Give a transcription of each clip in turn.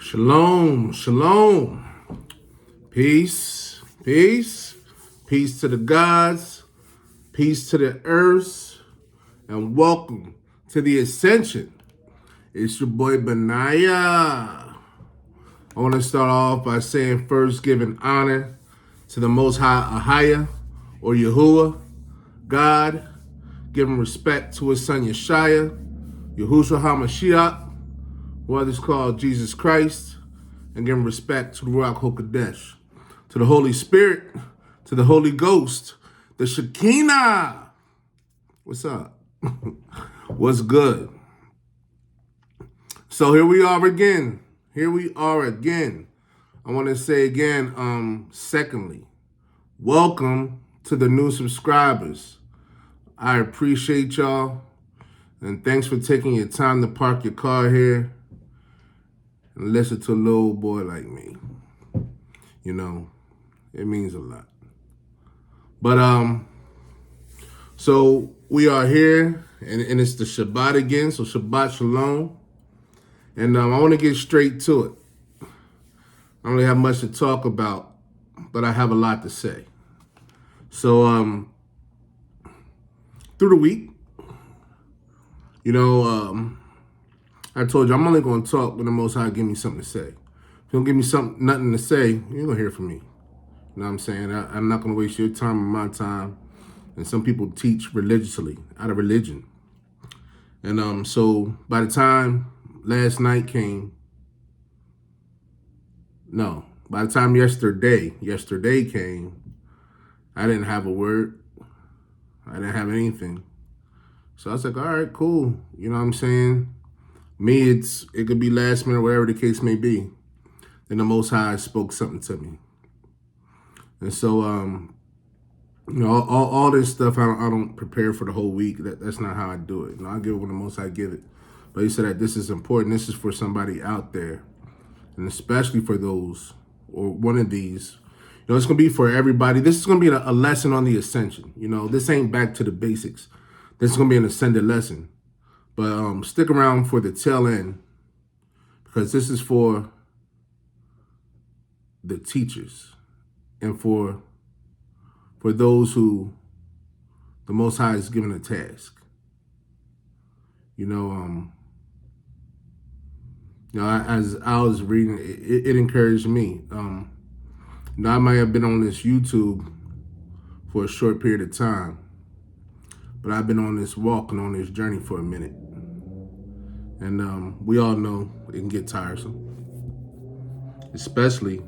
Shalom, shalom. Peace, peace, peace to the gods, peace to the earth, and welcome to the Ascension. It's your boy Benaya. I want to start off by saying first, giving honor to the Most High Ahaya, or Yahuwah, God, giving respect to his son Yeshaya, Yahushua HaMashiach, who others call Jesus Christ, and giving respect to the Ruach HaKodesh, to the Holy Spirit, to the Holy Ghost, the Shekinah. What's up? What's good? So here we are again. I want to say again, secondly, welcome to the new subscribers. I appreciate y'all, and thanks for taking your time to park your car here and listen to a little boy like me. You know, it means a lot. But so we are here, and it's the Shabbat again, so Shabbat Shalom. And I want to get straight to it. I don't really have much to talk about, but I have a lot to say. So through the week, I told you I'm only going to talk when the Most High give me something to say. If you don't give me nothing to say, you're going to hear from me. You know what I'm saying? I'm not going to waste your time and my time. And some people teach religiously, out of religion. And so by the time last night came, by the time yesterday came, I didn't have a word. I didn't have anything. So I was like, all right, cool. You know what I'm saying? Me, it could be last minute, whatever the case may be. Then the Most High spoke something to me. And so, all this stuff, I don't prepare for the whole week. That's not how I do it. I give it when the Most High give it. But he said that this is important. This is for somebody out there. And especially for those, or one of these. It's going to be for everybody. This is going to be a lesson on the ascension. This ain't back to the basics. This is going to be an ascended lesson. But stick around for the tail end, because this is for the teachers and for those who the Most High is given a task. As I was reading, it encouraged me. I might have been on this YouTube for a short period of time, but I've been on this walk and on this journey for a minute. And we all know it can get tiresome, especially,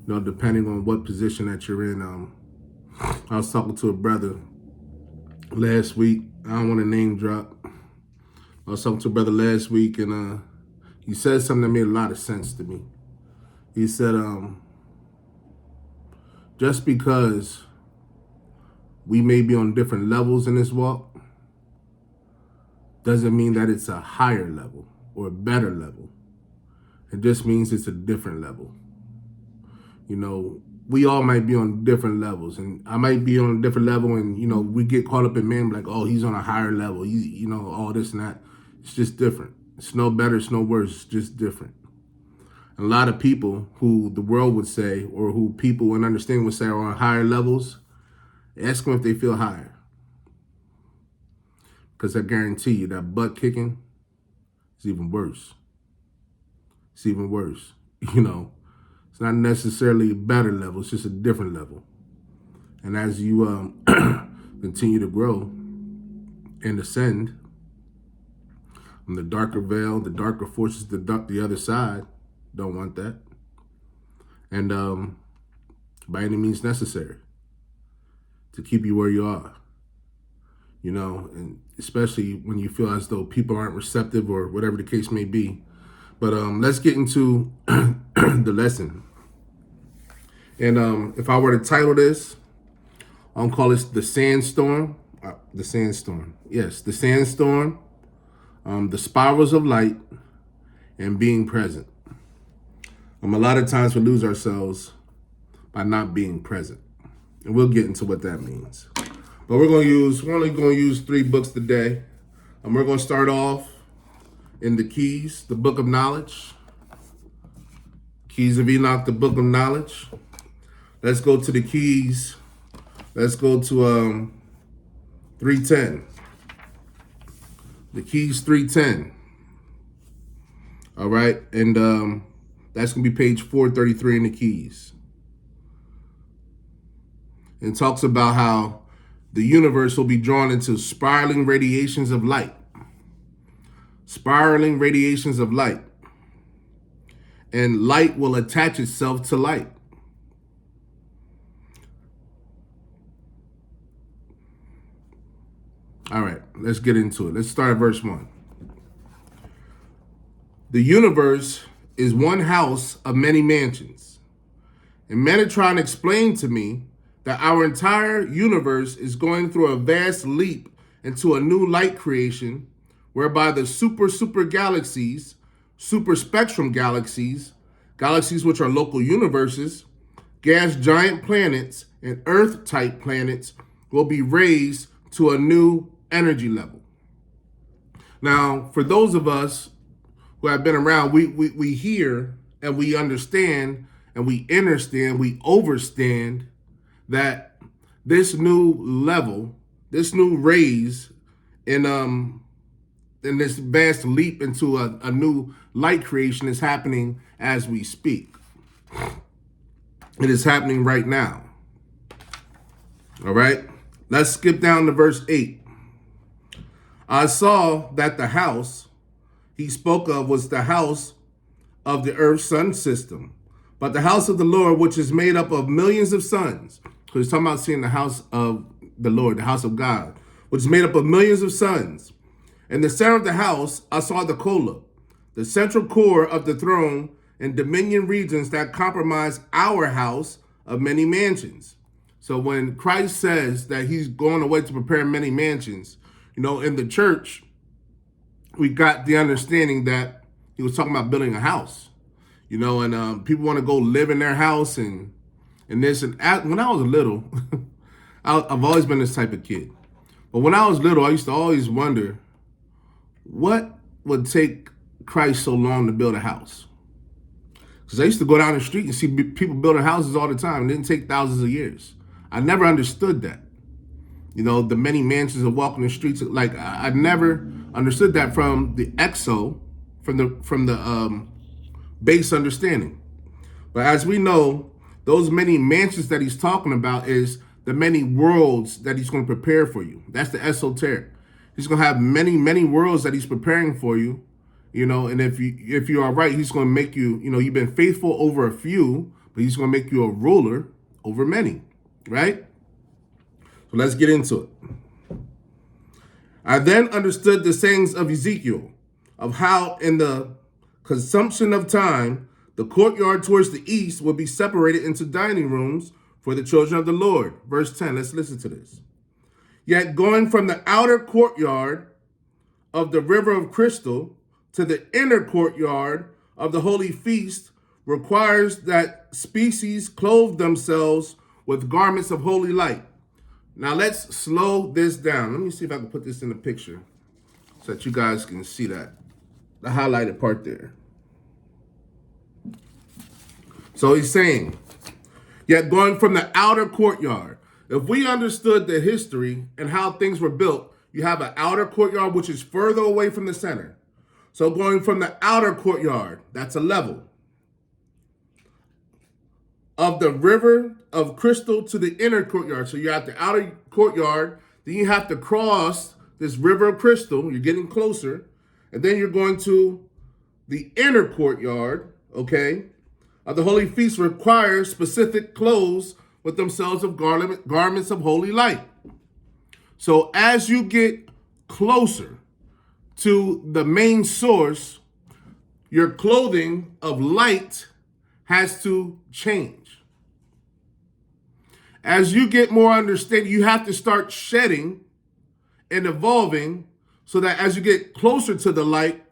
depending on what position that you're in. I was talking to a brother last week. I don't want to name drop. I was talking to a brother last week, and he said something that made a lot of sense to me. He said, just because we may be on different levels in this walk doesn't mean that it's a higher level or a better level. It just means it's a different level. We all might be on different levels, and I might be on a different level, and, we get caught up in man, like, oh, he's on a higher level, all this and that. It's just different. It's no better, it's no worse, it's just different. And a lot of people who the world would say, or who people in understanding would say are on higher levels, ask them if they feel higher. Because I guarantee you that butt kicking is even worse. It's even worse. It's not necessarily a better level. It's just a different level. And as you continue to grow and ascend from the darker veil, the darker forces, the other side don't want that. And by any means necessary to keep you where you are. And especially when you feel as though people aren't receptive or whatever the case may be. But let's get into the lesson. And if I were to title this, I'll call this The Sandstorm. The Sandstorm. Yes, The Sandstorm, The Spirals of Light, and Being Present. A lot of times we lose ourselves by not being present. And we'll get into what that means. But we're only going to use 3 books today. And we're going to start off in the Keys, the Book of Knowledge. Keys of Enoch, the book of knowledge. Let's go to the keys. Let's go to 310. The keys 310. All right, and that's gonna be page 433 in the keys. It talks about how the universe will be drawn into spiraling radiations of light. Spiraling radiations of light. And light will attach itself to light. All right, let's get into it. Let's start at verse 1. The universe is one house of many mansions. And Metatron explained to me that our entire universe is going through a vast leap into a new light creation, whereby the super galaxies, super spectrum galaxies, galaxies which are local universes, gas giant planets, and Earth-type planets will be raised to a new energy level. Now, for those of us who have been around, we hear and we understand and we understand, we overstand that this new level, this new raise in this vast leap into a new light creation is happening as we speak. It is happening right now. All right, let's skip down to verse 8. I saw that the house he spoke of was the house of the earth's sun system, but the house of the Lord, which is made up of millions of suns. So he's talking about seeing the house of the Lord, the house of God, which is made up of millions of suns. In the center of the house, I saw the Kola, the central core of the throne and dominion regions that comprise our house of many mansions. So when Christ says that he's going away to prepare many mansions, in the church, we got the understanding that he was talking about building a house, and people want to go live in their house and this. And when I was little, I've always been this type of kid. But when I was little, I used to always wonder, what would take Christ so long to build a house? Because I used to go down the street and see people building houses all the time. It didn't take thousands of years. I never understood that. The many mansions of walking the streets. Like, I never understood that from the from the base understanding. But as we know, those many mansions that he's talking about is the many worlds that he's going to prepare for you. That's the esoteric. He's going to have many worlds that he's preparing for you, and if you are right, he's going to make you, you've been faithful over a few, but he's going to make you a ruler over many, right? So let's get into it. I then understood the sayings of Ezekiel, of how in the consumption of time, the courtyard towards the east will be separated into dining rooms for the children of the Lord. Verse 10, let's listen to this. Yet going from the outer courtyard of the river of crystal to the inner courtyard of the holy feast requires that species clothe themselves with garments of holy light. Now let's slow this down. Let me see if I can put this in the picture so that you guys can see that. The highlighted part there. So he's saying, yet going from the outer courtyard. If we understood the history and how things were built, you have an outer courtyard which is further away from the center. So going from the outer courtyard, that's a level, of the river of crystal to the inner courtyard. So you're at the outer courtyard, then you have to cross this river of crystal, you're getting closer, and then you're going to the inner courtyard, okay? The holy feast requires specific clothes with themselves of garments of holy light. So as you get closer to the main source, your clothing of light has to change. As you get more understanding, you have to start shedding and evolving so that as you get closer to the light,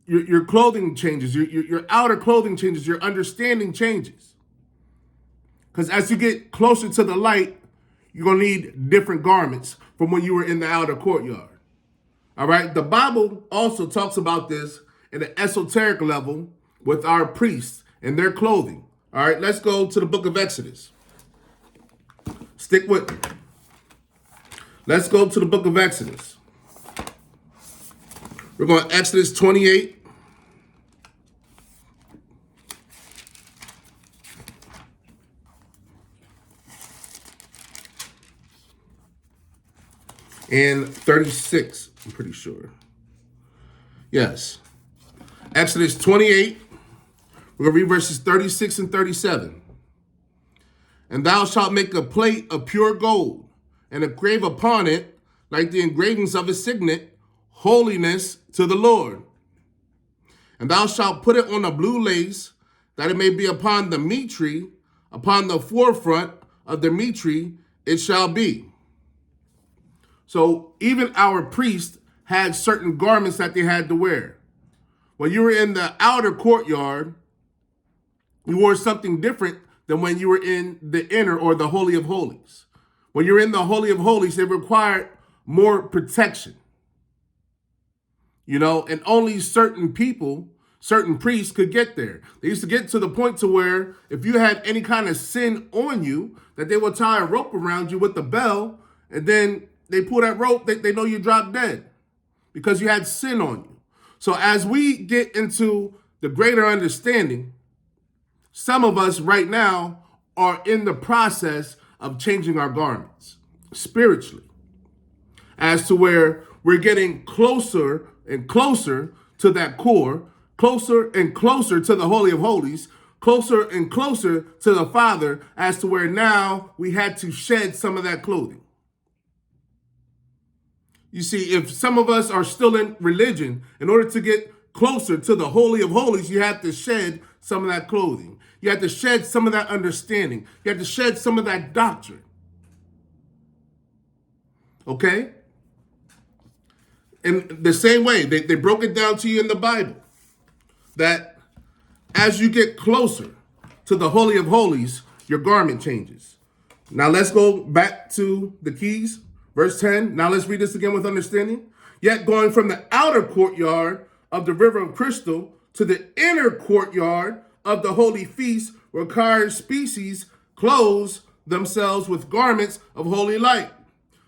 your clothing changes, your outer clothing changes, your understanding changes. Because as you get closer to the light, you're going to need different garments from when you were in the outer courtyard. All right. The Bible also talks about this in the esoteric level with our priests and their clothing. All right, let's go to the book of Exodus. Stick with me. Let's go to the book of Exodus. We're going to Exodus 28. And 36, I'm pretty sure. Yes. Exodus 28. We're going to read verses 36 and 37. And thou shalt make a plate of pure gold, and engrave upon it, like the engravings of a signet, holiness to the Lord. And thou shalt put it on a blue lace, that it may be upon the mitre, upon the forefront of the mitre, it shall be. So even our priests had certain garments that they had to wear. When you were in the outer courtyard, you wore something different than when you were in the inner or the Holy of Holies. When you're in the Holy of Holies, it required more protection. And only certain people, certain priests could get there. They used to get to the point to where if you had any kind of sin on you, that they would tie a rope around you with the bell, and then they pull that rope, they know you dropped dead because you had sin on you. So as we get into the greater understanding, some of us right now are in the process of changing our garments spiritually, as to where we're getting closer and closer to that core, closer and closer to the Holy of Holies, closer and closer to the Father, as to where now we had to shed some of that clothing. You see, if some of us are still in religion, in order to get closer to the Holy of Holies, you have to shed some of that clothing. You have to shed some of that understanding. You have to shed some of that doctrine. Okay? In the same way, they broke it down to you in the Bible, that as you get closer to the Holy of Holies, your garment changes. Now let's go back to the keys. Verse 10, now let's read this again with understanding. Yet going from the outer courtyard of the river of crystal to the inner courtyard of the holy feast, requires species clothe themselves with garments of holy light.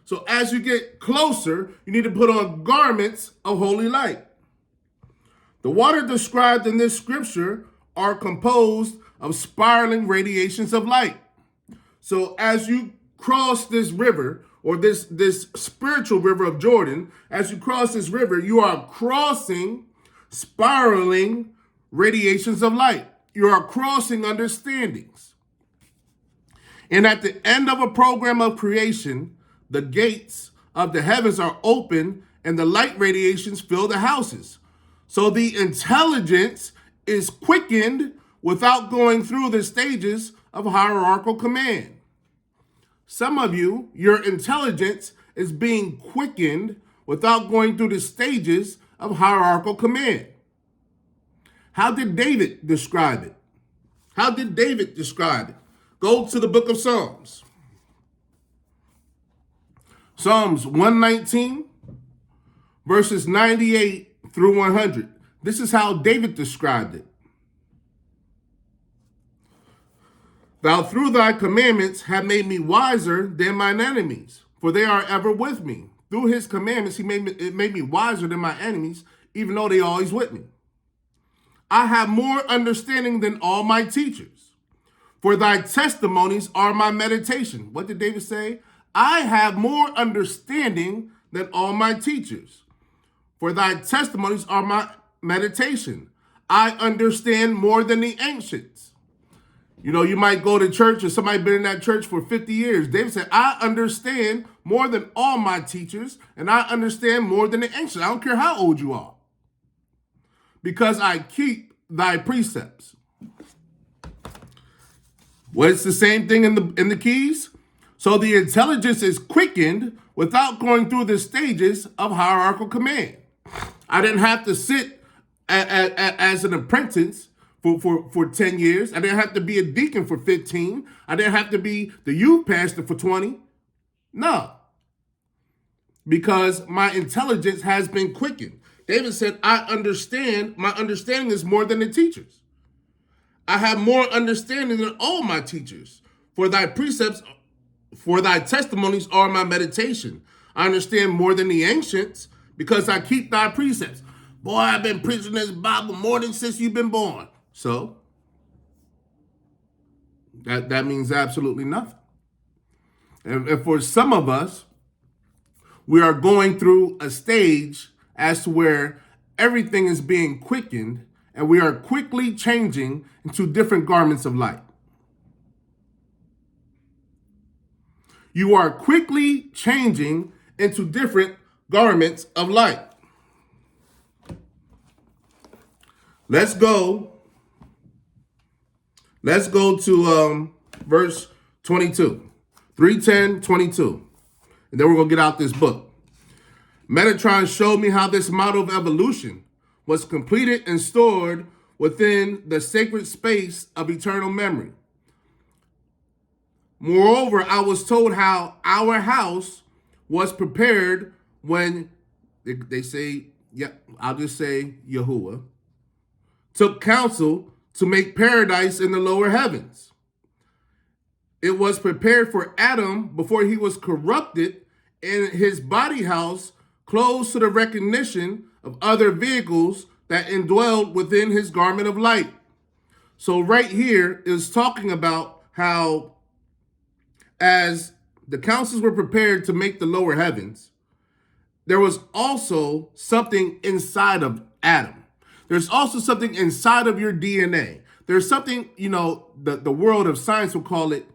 So as you get closer, you need to put on garments of holy light. The water described in this scripture are composed of spiraling radiations of light. So as you cross this river, or this spiritual river of Jordan, as you cross this river, you are crossing spiraling radiations of light. You are crossing understandings. And at the end of a program of creation, the gates of the heavens are open and the light radiations fill the houses. So the intelligence is quickened without going through the stages of hierarchical command. Some of you, your intelligence is being quickened without going through the stages of hierarchical command. How did David describe it? How did David describe it? Go to the book of Psalms. Psalms 119, verses 98 through 100. This is how David described it. Thou through thy commandments have made me wiser than mine enemies, for they are ever with me. Through his commandments, it made me wiser than my enemies, even though they always with me. I have more understanding than all my teachers, for thy testimonies are my meditation. What did David say? I have more understanding than all my teachers, for thy testimonies are my meditation. I understand more than the ancients. You might go to church and somebody been in that church for 50 years. David said, I understand more than all my teachers, and I understand more than the ancients. I don't care how old you are, because I keep thy precepts. Well, it's the same thing in the keys. So the intelligence is quickened without going through the stages of hierarchical command. I didn't have to sit as an apprentice for 10 years. I didn't have to be a deacon for 15. I didn't have to be the youth pastor for 20. No. Because my intelligence has been quickened. David said, I understand. My understanding is more than the teachers. I have more understanding than all my teachers. For thy precepts, for thy testimonies are my meditation. I understand more than the ancients because I keep thy precepts. Boy, I've been preaching this Bible more than since you've been born. So that means absolutely nothing. And for some of us, we are going through a stage as to where everything is being quickened and we are quickly changing into different garments of light. You are quickly changing into different garments of light. Let's go to verse 22. 3:10:22. And then we're going to get out this book. Metatron showed me how this model of evolution was completed and stored within the sacred space of eternal memory. Moreover, I was told how our house was prepared when they say, yeah, I'll just say Yahuwah, took counsel to make paradise in the lower heavens. It was prepared for Adam before he was corrupted in his body house, close to the recognition of other vehicles that indwelled within his garment of light. So right here is talking about how as the councils were prepared to make the lower heavens, there was also something inside of Adam. There's also something inside of your DNA. There's something, the world of science will call it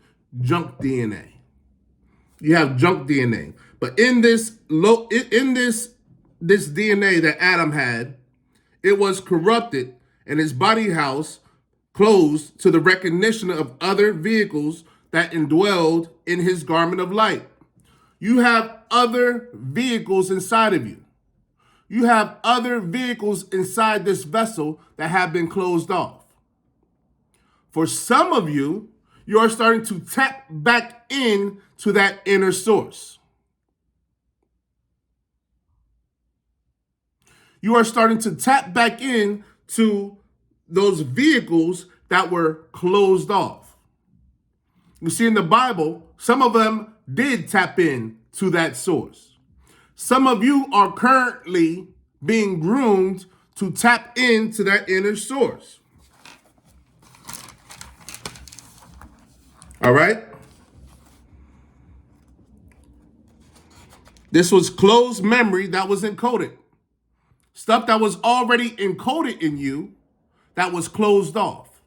junk DNA. You have junk DNA. But in this DNA that Adam had, it was corrupted and his body house closed to the recognition of other vehicles that indwelled in his garment of light. You have other vehicles inside of you. You have other vehicles inside this vessel that have been closed off. For some of you, you are starting to tap back in to that inner source. You are starting to tap back in to those vehicles that were closed off. You see, in the Bible, some of them did tap in to that source. Some of you are currently being groomed to tap into that inner source. All right? This was closed memory that was encoded. Stuff that was already encoded in you that was closed off.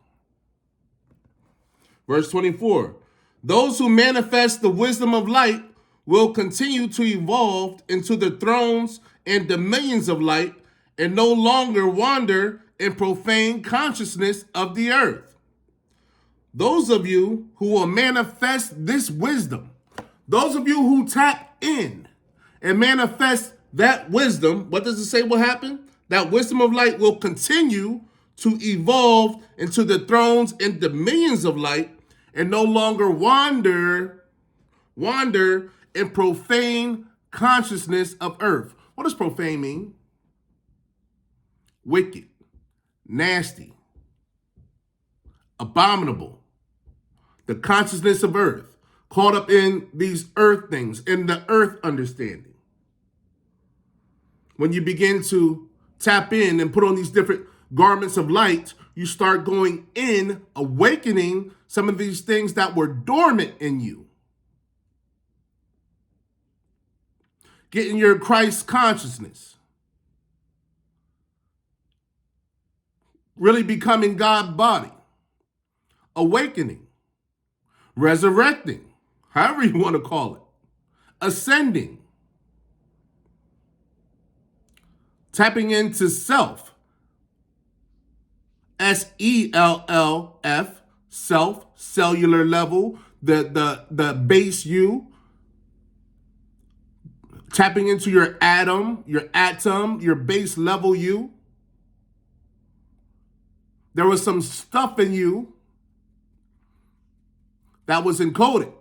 Verse 24. Those who manifest the wisdom of light will continue to evolve into the thrones and dominions of light and no longer wander in profane consciousness of the earth. Those of you who will manifest this wisdom, those of you who tap in and manifest that wisdom, what does it say will happen? That wisdom of light will continue to evolve into the thrones and dominions of light and no longer wander in profane consciousness of earth. What does profane mean? Wicked, nasty, abominable. The consciousness of earth, caught up in these earth things, in the earth understanding. When you begin to tap in and put on these different garments of light, you start going in, awakening some of these things that were dormant in you. Getting your Christ consciousness. Really becoming God body. Awakening. Resurrecting. However you want to call it. Ascending. Tapping into self. SELLF. Self. Cellular level. The base you. Tapping into your atom, your base level you. There was some stuff in you that was encoded.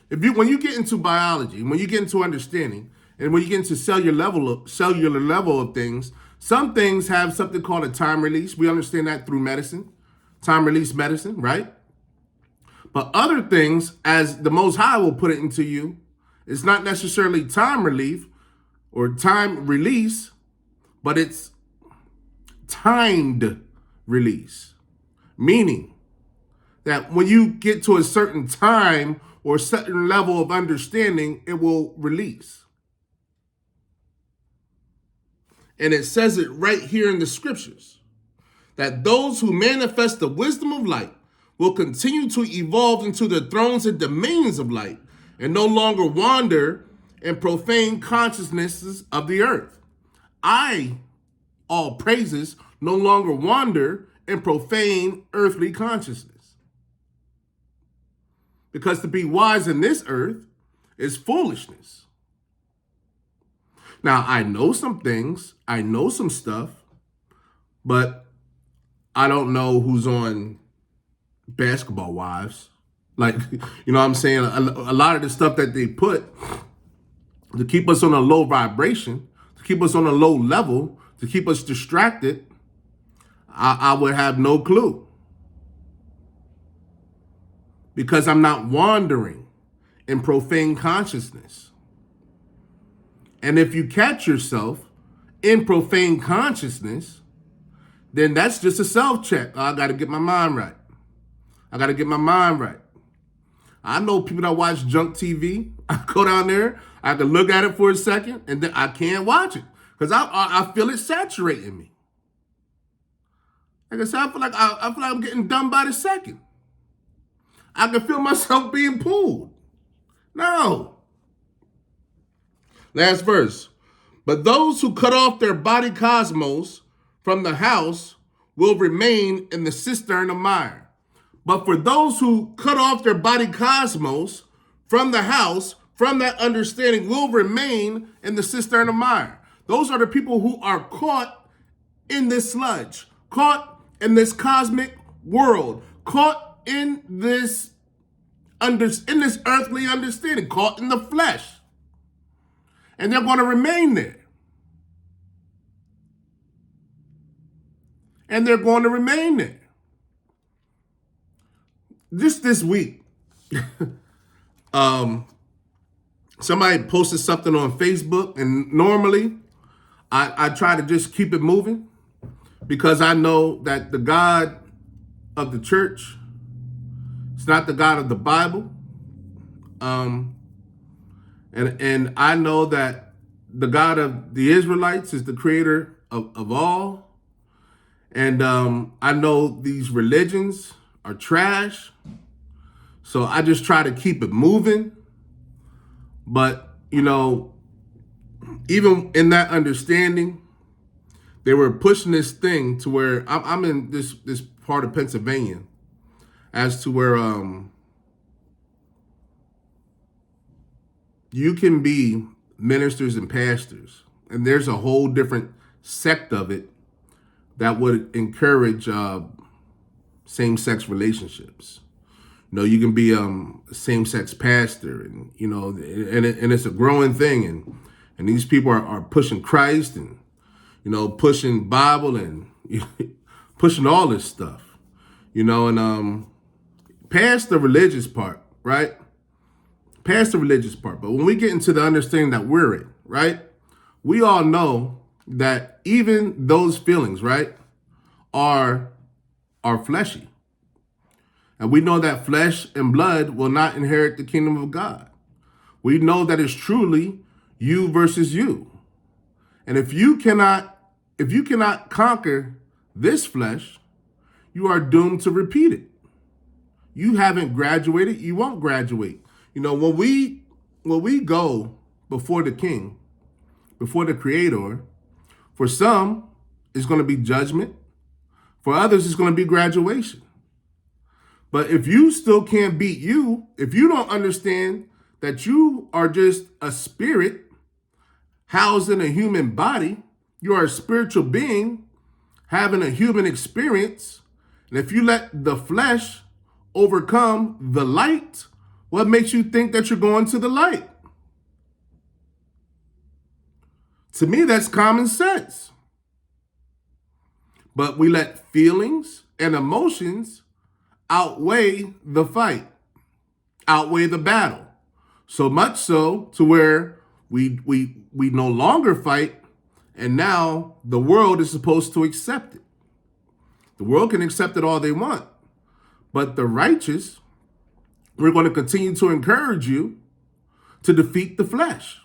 When you get into biology, when you get into understanding, and when you get into cellular level of things, some things have something called a time release. We understand that through medicine. time release medicine, right? But other things, as the Most High will put it into you, it's not necessarily time relief or time release, but it's timed release. Meaning that when you get to a certain time or a certain level of understanding, it will release. And it says it right here in the scriptures, that those who manifest the wisdom of light will continue to evolve into the thrones and dominions of light and no longer wander in profane consciousnesses of the earth. I, all praises, no longer wander in profane earthly consciousness. Because to be wise in this earth is foolishness. Now, I know some things, I know some stuff, but I don't know who's on Basketball Wives. Like, you know what I'm saying? A lot of the stuff that they put to keep us on a low vibration, to keep us on a low level, to keep us distracted, I would have no clue. Because I'm not wandering in profane consciousness. And if you catch yourself in profane consciousness, then that's just a self-check. Oh, I got to get my mind right. I got to get my mind right. I know people that watch junk TV. I go down there, I can look at it for a second, and then I can't watch it because I feel it saturating me. Like I said, I feel like I'm getting done by the second. I can feel myself being pulled. No. Last verse. But those who cut off their body cosmos from the house will remain in the cistern of mire. But for those who cut off their body cosmos from the house, from that understanding, will remain in the cistern of mire. Those are the people who are caught in this sludge, caught in this cosmic world, caught in this earthly understanding, caught in the flesh. And they're going to remain there. And they're going to remain there. Just this week, somebody posted something on Facebook, and normally I try to just keep it moving because I know that the God of the church is not the God of the Bible. And I know that the God of the Israelites is the creator of all. And I know these religions are trash. So I just try to keep it moving. But, you know, even in that understanding, they were pushing this thing to where I'm in this part of Pennsylvania as to where you can be ministers and pastors, and there's a whole different sect of it that would encourage same-sex relationships. You know, you can be a same-sex pastor, and you know, and it's a growing thing, and these people are pushing Christ and you know pushing Bible and pushing all this stuff, you know, and past the religious part, right? Past the religious part, but when we get into the understanding that we're in, right? We all know that even those feelings, right, are fleshy. And we know that flesh and blood will not inherit the kingdom of God. We know that it's truly you versus you. And if you cannot conquer this flesh, you are doomed to repeat it. You haven't graduated, you won't graduate. You know, when we go before the King, before the Creator, for some, it's going to be judgment. For others, it's going to be graduation. But if you still can't beat you, if you don't understand that you are just a spirit housed in a human body, you are a spiritual being having a human experience, and if you let the flesh overcome the light, what makes you think that you're going to the light? To me, that's common sense. But we let feelings and emotions outweigh the fight, outweigh the battle. So much so to where we no longer fight, and now the world is supposed to accept it. The world can accept it all they want, but the righteous, we're going to continue to encourage you to defeat the flesh.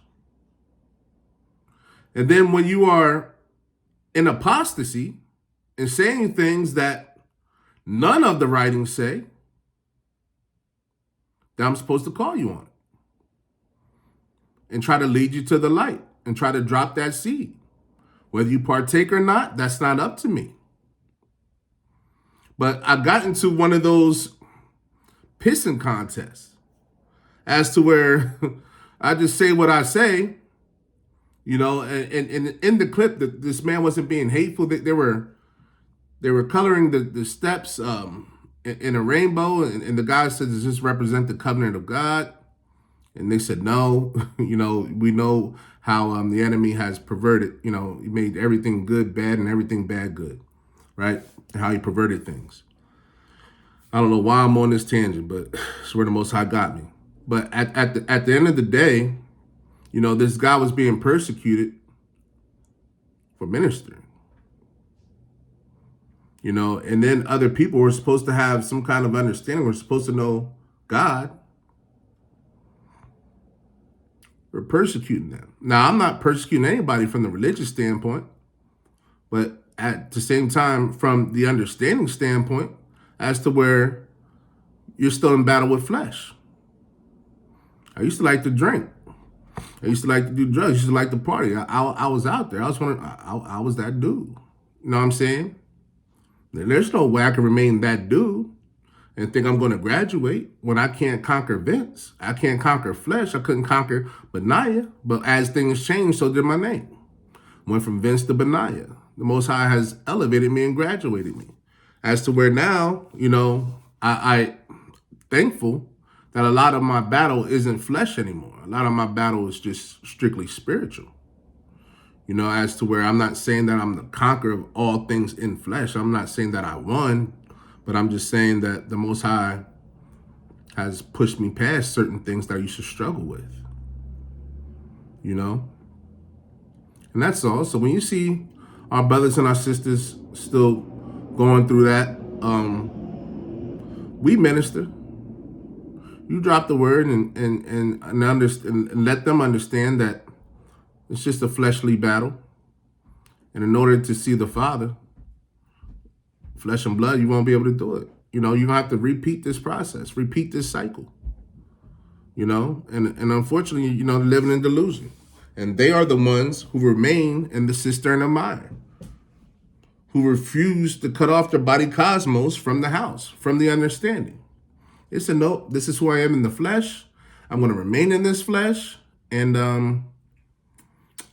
And then when you are in apostasy and saying things that none of the writings say, then I'm supposed to call you on it and try to lead you to the light and try to drop that seed. Whether you partake or not, that's not up to me. But I got into one of those pissing contests as to where I just say what I say, you know, and in the clip, this man wasn't being hateful. They were coloring the steps in a rainbow, and the guy said, does this represent the covenant of God? And they said, no. You know, we know how the enemy has perverted, you know, he made everything good bad and everything bad good, right? How he perverted things. I don't know why I'm on this tangent, but it's where the Most High got me. But at the end of the day, you know, this guy was being persecuted for ministering. You know, and then other people were supposed to have some kind of understanding. We're supposed to know God. We're persecuting them. Now, I'm not persecuting anybody from the religious standpoint, but at the same time, from the understanding standpoint, as to where you're still in battle with flesh. I used to like to drink. I used to like to do drugs. I used to like to party. I was out there. I was that dude. You know what I'm saying? There's no way I can remain that dude and think I'm going to graduate when I can't conquer Vince. I can't conquer flesh. I couldn't conquer Benaiah. But as things changed, so did my name. Went from Vince to Benaiah. The Most High has elevated me and graduated me. As to where now, you know, I thankful that a lot of my battle isn't flesh anymore. A lot of my battle is just strictly spiritual. You know, as to where I'm not saying that I'm the conqueror of all things in flesh. I'm not saying that I won, but I'm just saying that the Most High has pushed me past certain things that I used to struggle with. You know? And that's all. So when you see our brothers and our sisters still going through that, we minister. You drop the word and let them understand that it's just a fleshly battle. And in order to see the Father, flesh and blood, you won't be able to do it. You know, you're going to have to repeat this process, repeat this cycle. You know, and unfortunately, you know, they're living in delusion. And they are the ones who remain in the cistern of mine, who refuse to cut off their body cosmos from the house, from the understanding. It's a no, this is who I am in the flesh. I'm going to remain in this flesh. And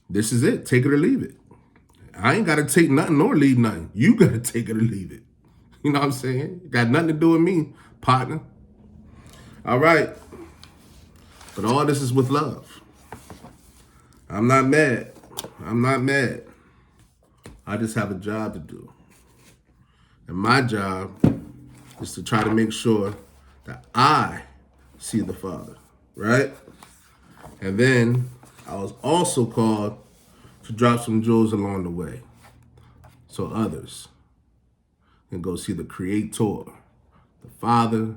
this is it. Take it or leave it. I ain't got to take nothing nor leave nothing. You got to take it or leave it. You know what I'm saying? Got nothing to do with me, partner. All right. But all this is with love. I'm not mad. I'm not mad. I just have a job to do. And my job is to try to make sure that I see the Father, right? And then I was also called to drop some jewels along the way so others can go see the Creator, the Father,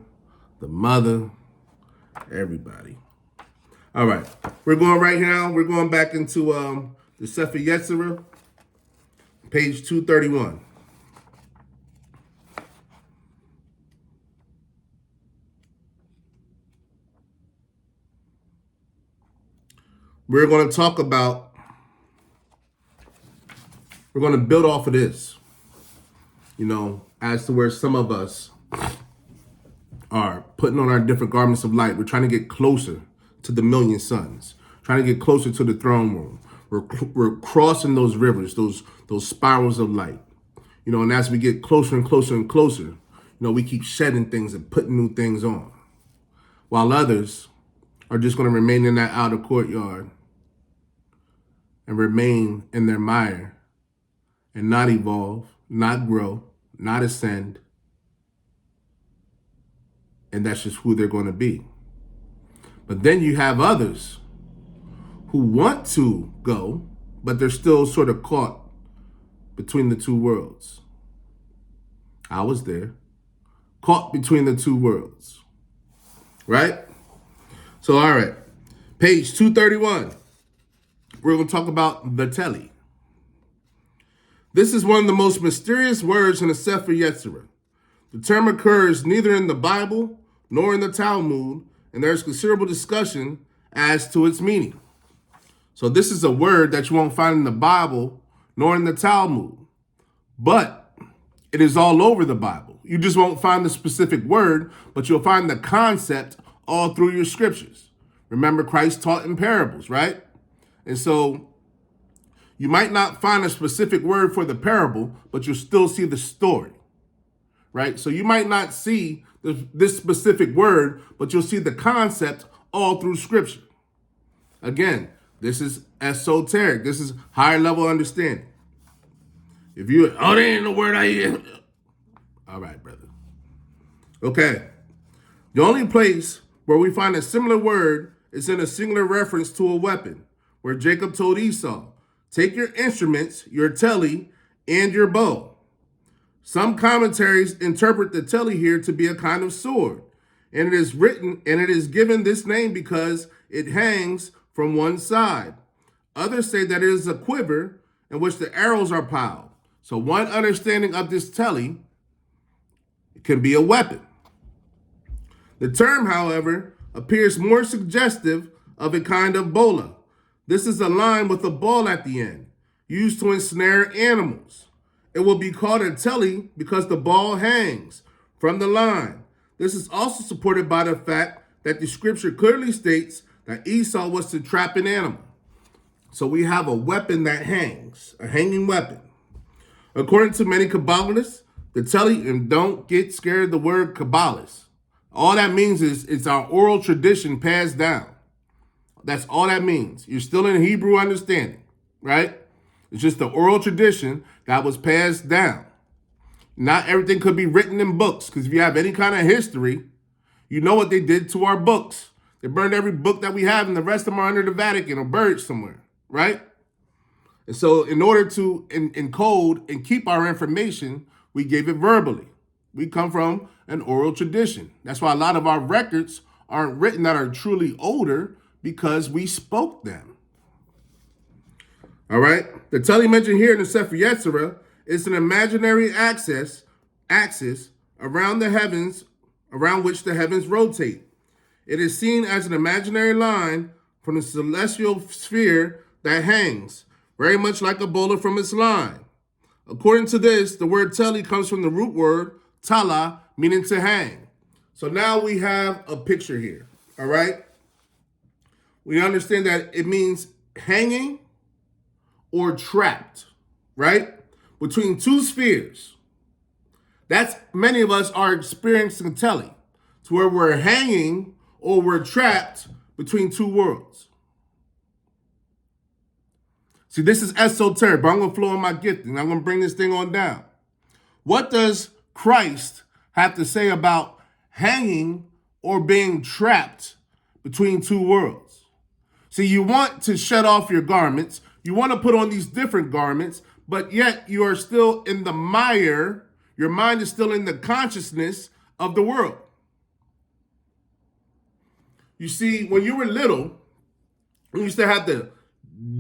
the Mother, everybody. All right, we're going right now. We're going back into the Sefer Yashar'al, page 231. We're going to talk about, we're going to build off of this, you know, as to where some of us are putting on our different garments of light. We're trying to get closer to the million suns, trying to get closer to the throne room. We're crossing those rivers, those spirals of light, you know, and as we get closer and closer and closer, you know, we keep shedding things and putting new things on, while others are just going to remain in that outer courtyard and remain in their mire and not evolve not grow, not ascend, and that's just who they're going to be. But then you have others who want to go, but they're still sort of caught between the two worlds. I was there, caught between the two worlds, right? So, all right, page 231, we're going to talk about the telly. This is one of the most mysterious words in the Sefer Yetzirah. The term occurs neither in the Bible nor in the Talmud, and there's considerable discussion as to its meaning. So this is a word that you won't find in the Bible nor in the Talmud, but it is all over the Bible. You just won't find the specific word, but you'll find the concept all through your scriptures. Remember, Christ taught in parables, right? And so you might not find a specific word for the parable, but you'll still see the story, right? So you might not see this specific word, but you'll see the concept all through scripture. Again, this is esoteric. This is higher level understanding. If you, that ain't the word I hear. All right, brother. Okay. The only place where we find a similar word is in a singular reference to a weapon, where Jacob told Esau, take your instruments, your telly, and your bow. Some commentaries interpret the telly here to be a kind of sword, and it is given this name because it hangs from one side. Others say that it is a quiver in which the arrows are piled. So one understanding of this telly, it can be a weapon. The term, however, appears more suggestive of a kind of bola. This is a line with a ball at the end, used to ensnare animals. It will be called a telly because the ball hangs from the line. This is also supported by the fact that the scripture clearly states that Esau was to trap an animal. So we have a weapon that hangs, a hanging weapon. According to many Kabbalists, the telly, and don't get scared of the word Kabbalist. All that means is it's our oral tradition passed down. That's all that means. You're still in Hebrew understanding, right? It's just the oral tradition that was passed down. Not everything could be written in books, because if you have any kind of history, you know what they did to our books. They burned every book that we have, and the rest of them are under the Vatican or buried somewhere, right? And so in order to encode and keep our information, we gave it verbally. We come from an oral tradition. That's why a lot of our records aren't written that are truly older, because we spoke them. All right? The telly mentioned here in the Sefer Yetzirah is an imaginary axis around the heavens, around which the heavens rotate. It is seen as an imaginary line from the celestial sphere that hangs, very much like a bola from its line. According to this, the word telly comes from the root word tala, meaning to hang. So now we have a picture here, all right? We understand that it means hanging or trapped, right? Between two spheres. That's, many of us are experiencing telly, to where we're hanging or we're trapped between two worlds. See, this is esoteric, but I'm going to flow on my gifting. I'm going to bring this thing on down. What does Christ have to say about hanging or being trapped between two worlds? See, you want to shed off your garments. You want to put on these different garments, but yet you are still in the mire. Your mind is still in the consciousness of the world. You see, when you were little, we used to have the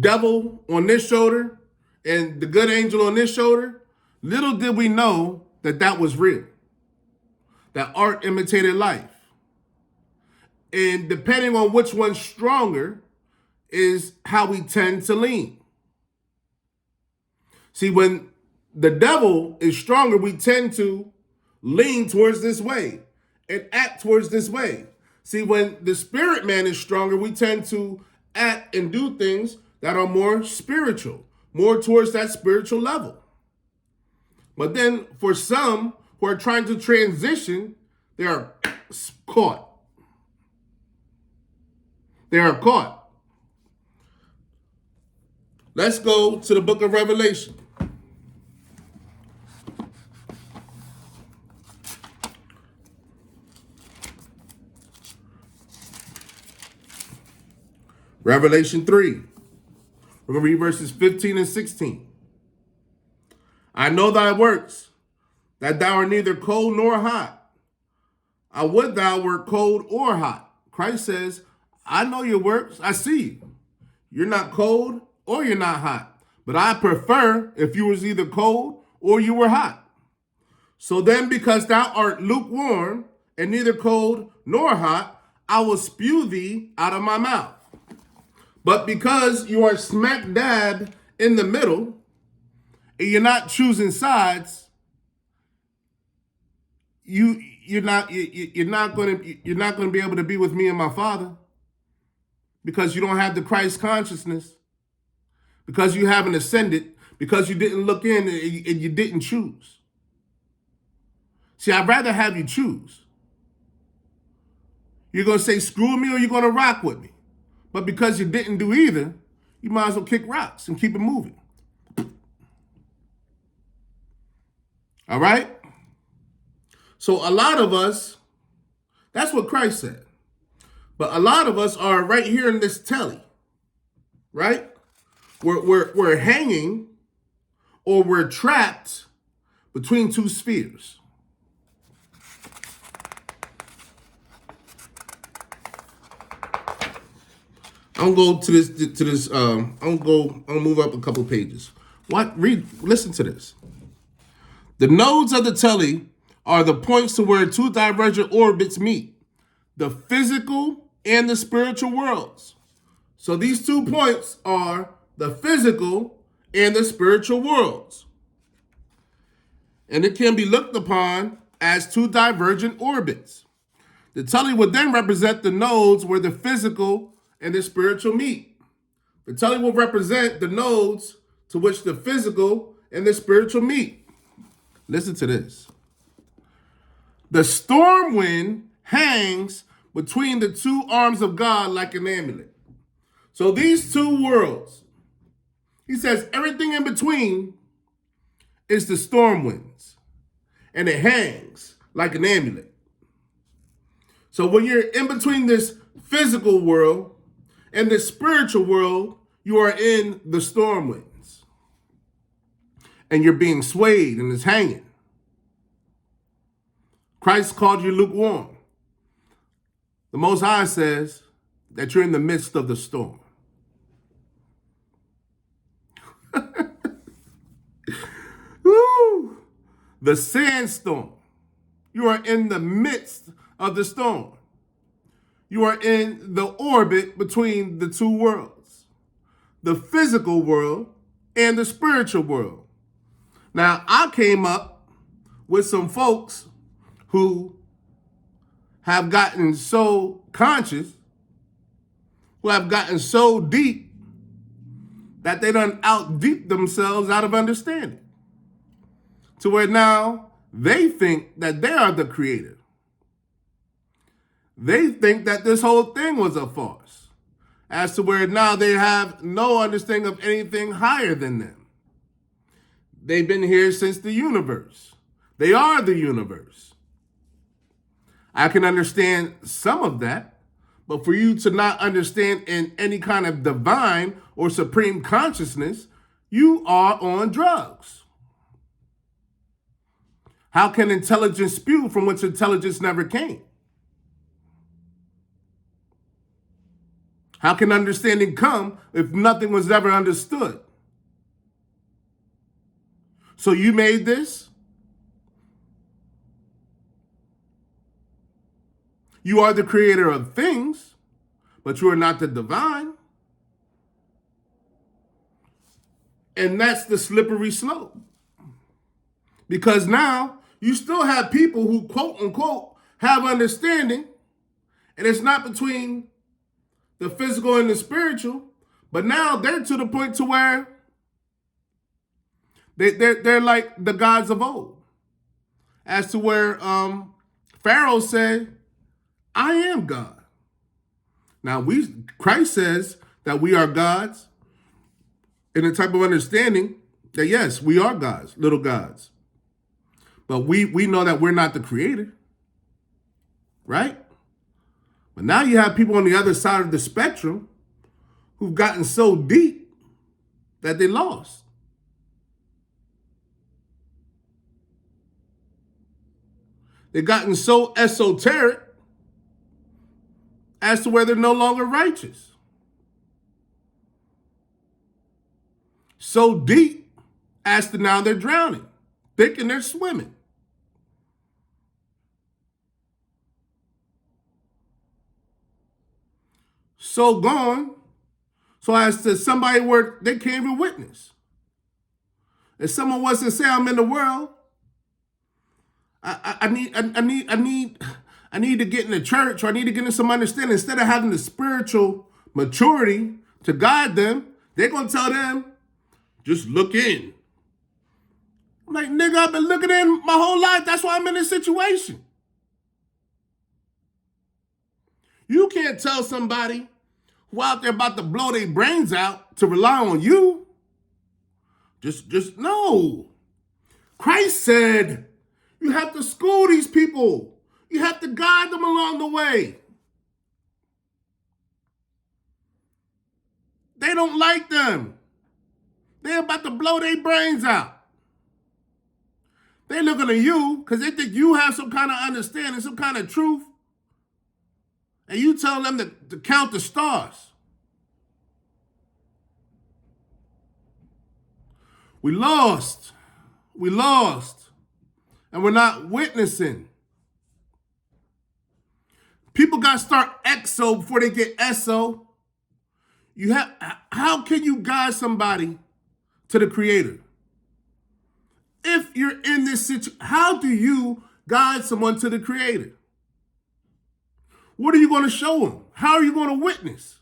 devil on this shoulder and the good angel on this shoulder. Little did we know that that was real, that art imitated life. And depending on which one's stronger is how we tend to lean. See, when the devil is stronger, we tend to lean towards this way and act towards this way. See, when the spirit man is stronger, we tend to act and do things that are more spiritual, more towards that spiritual level. But then for some who are trying to transition, they are caught. They are caught. Let's go to the book of Revelation. Revelation 3. We're going to read verses 15 and 16. I know thy works, that thou art neither cold nor hot. I would thou wert cold or hot. Christ says, I know your works. I see you. You're not cold or you're not hot. But I prefer if you was either cold or you were hot. So then, because thou art lukewarm and neither cold nor hot, I will spew thee out of my mouth. But because you are smack dab in the middle, and you're not choosing sides, you're not going to be able to be with me and my Father, because you don't have the Christ consciousness, because you haven't ascended, because you didn't look in and you didn't choose. See, I'd rather have you choose. You're going to say screw me or you're going to rock with me. But because you didn't do either, you might as well kick rocks and keep it moving. All right? So a lot of us, that's what Christ said. But a lot of us are right here in this telly, right? We're hanging or we're trapped between two spheres. I'm gonna go to this. I'm gonna move up a couple pages. Listen to this. The nodes of the telly are the points to where two divergent orbits meet, the physical and the spiritual worlds. So these 2 points are the physical and the spiritual worlds. And it can be looked upon as 2 divergent orbits. The telly would then represent the nodes where the physical and the spiritual meet. The telly will represent the nodes to which the physical and the spiritual meet. Listen to this. The storm wind hangs between the 2 arms of God like an amulet. So these 2 worlds, he says everything in between is the storm winds. And it hangs like an amulet. So when you're in between this physical world and the spiritual world, you are in the storm winds. And you're being swayed and it's hanging. Christ called you lukewarm. The Most High says that you're in the midst of the storm. Woo! The sandstorm. You are in the midst of the storm. You are in the orbit between the 2 worlds, the physical world and the spiritual world. Now, I came up with some folks who have gotten so conscious, who have gotten so deep, that they done out-deep themselves out of understanding. To where now they think that they are the creator. They think that this whole thing was a farce. As to where now they have no understanding of anything higher than them. They've been here since the universe. They are the universe. I can understand some of that, but for you to not understand in any kind of divine or supreme consciousness, you are on drugs. How can intelligence spew from which intelligence never came? How can understanding come if nothing was ever understood? So you made this? You are the creator of things, but you are not the divine. And that's the slippery slope. Because now you still have people who, quote unquote, have understanding, and it's not between the physical and the spiritual, but now they're to the point to where they're like the gods of old. As to where Pharaoh said, I am God. Now Christ says that we are gods in a type of understanding that yes, we are gods, little gods. But we know that we're not the creator, right? But now you have people on the other side of the spectrum who've gotten so deep that they lost. They've gotten so esoteric as to where they're no longer righteous. So deep as to now they're drowning, thinking they're swimming. So gone, so as to somebody where they can't even witness. If someone was to say, I'm in the world, I need to get in the church, or I need to get in some understanding. Instead of having the spiritual maturity to guide them, they're going to tell them, just look in. I'm like, nigga, I've been looking in my whole life. That's why I'm in this situation. You can't tell somebody who out there about to blow their brains out to rely on you. Just no. Christ said, you have to school these people. You have to guide them along the way. They don't like them. They're about to blow their brains out. They're looking at you because they think you have some kind of understanding, some kind of truth. And you tell them to count the stars. We lost. And we're not witnessing. People got to start exo before they get eso. How can you guide somebody to the Creator? If you're in this situation, how do you guide someone to the Creator? What are you going to show them? How are you going to witness?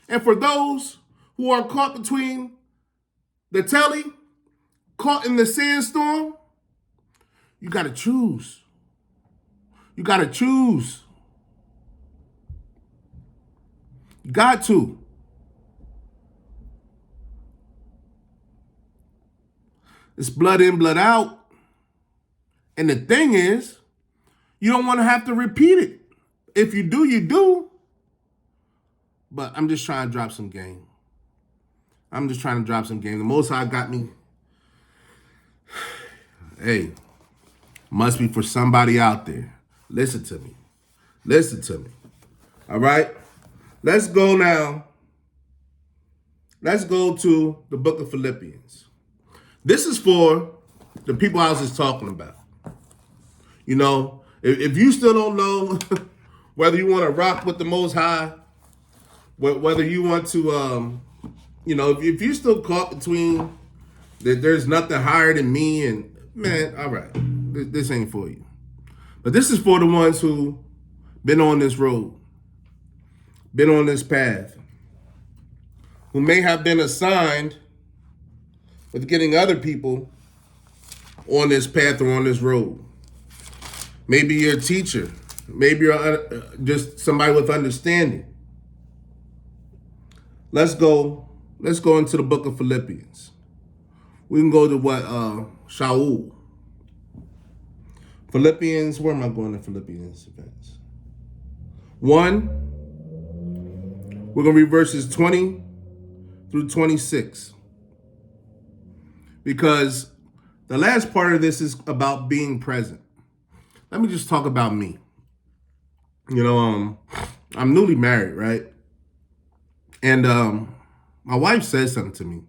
And for those who are caught between the telly, caught in the sandstorm, you got to choose. You got to choose. You got to. It's blood in, blood out. And the thing is, you don't want to have to repeat it. If you do, you do. But I'm just trying to drop some game. The Most High got me. Hey, must be for somebody out there. Listen to me. All right? Let's go now. Let's go to the book of Philippians. This is for the people I was just talking about. You know, if you still don't know whether you want to rock with the Most High, whether you want to, if you're still caught between that there's nothing higher than me, and man, all right, this ain't for you. But this is for the ones who been on this road, been on this path, who may have been assigned with getting other people on this path or on this road. Maybe you're a teacher. Maybe you're just somebody with understanding. Let's go into the book of Philippians. We can go to Yashar'al. Philippians, where am I going to Philippians? 1, we're going to read verses 20 through 26. Because the last part of this is about being present. Let me just talk about me. I'm newly married, right? And my wife said something to me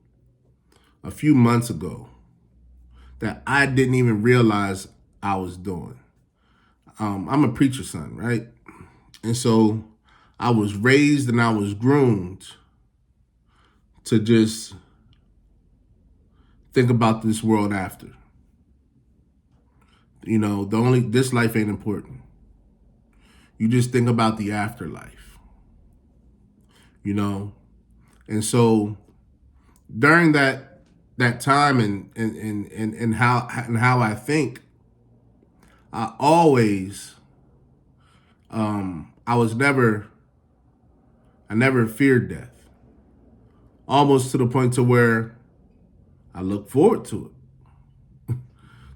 a few months ago that I didn't even realize I was doing. I'm a preacher's son, right? And so I was raised and I was groomed to just think about this world after. This life ain't important. You just think about the afterlife. And so during that time and how I think, I always I never feared death. Almost to the point to where I look forward to it.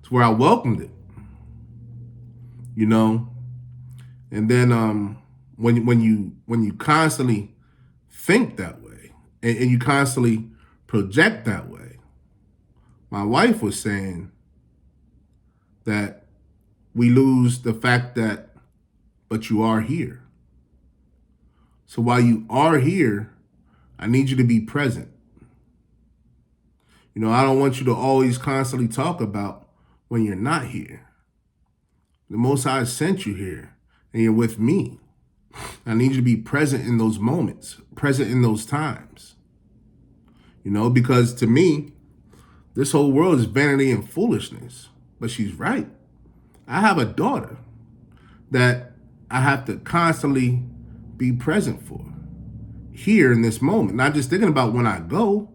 To where I welcomed it. And then when you constantly think that way and you constantly project that way. My wife was saying that we lose the fact that, but you are here. So while you are here, I need you to be present. I don't want you to always constantly talk about when you're not here. The Most High sent you here and you're with me. I need you to be present in those moments, present in those times. Because to me, this whole world is vanity and foolishness. But she's right. I have a daughter that I have to constantly be present for. Here in this moment. Not just thinking about when I go,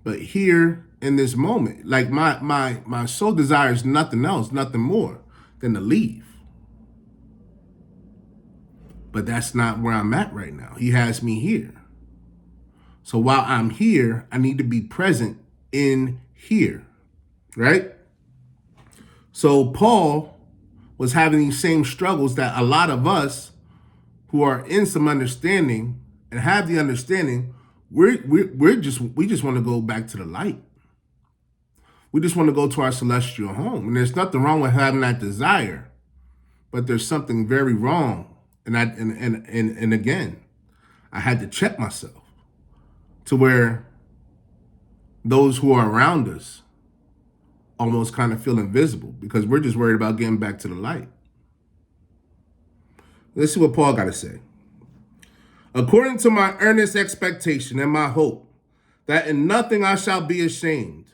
but here in this moment. Like my soul desires nothing else, nothing more than to leave. But that's not where I'm at right now. He has me here. So while I'm here, I need to be present in here, right? So Paul was having these same struggles that a lot of us who are in some understanding and have the understanding, we just want to go back to the light. We just want to go to our celestial home. And there's nothing wrong with having that desire, but there's something very wrong. And again, I had to check myself to where those who are around us almost kind of feel invisible because we're just worried about getting back to the light. Let's see what Paul got to say. According to my earnest expectation and my hope, that in nothing I shall be ashamed,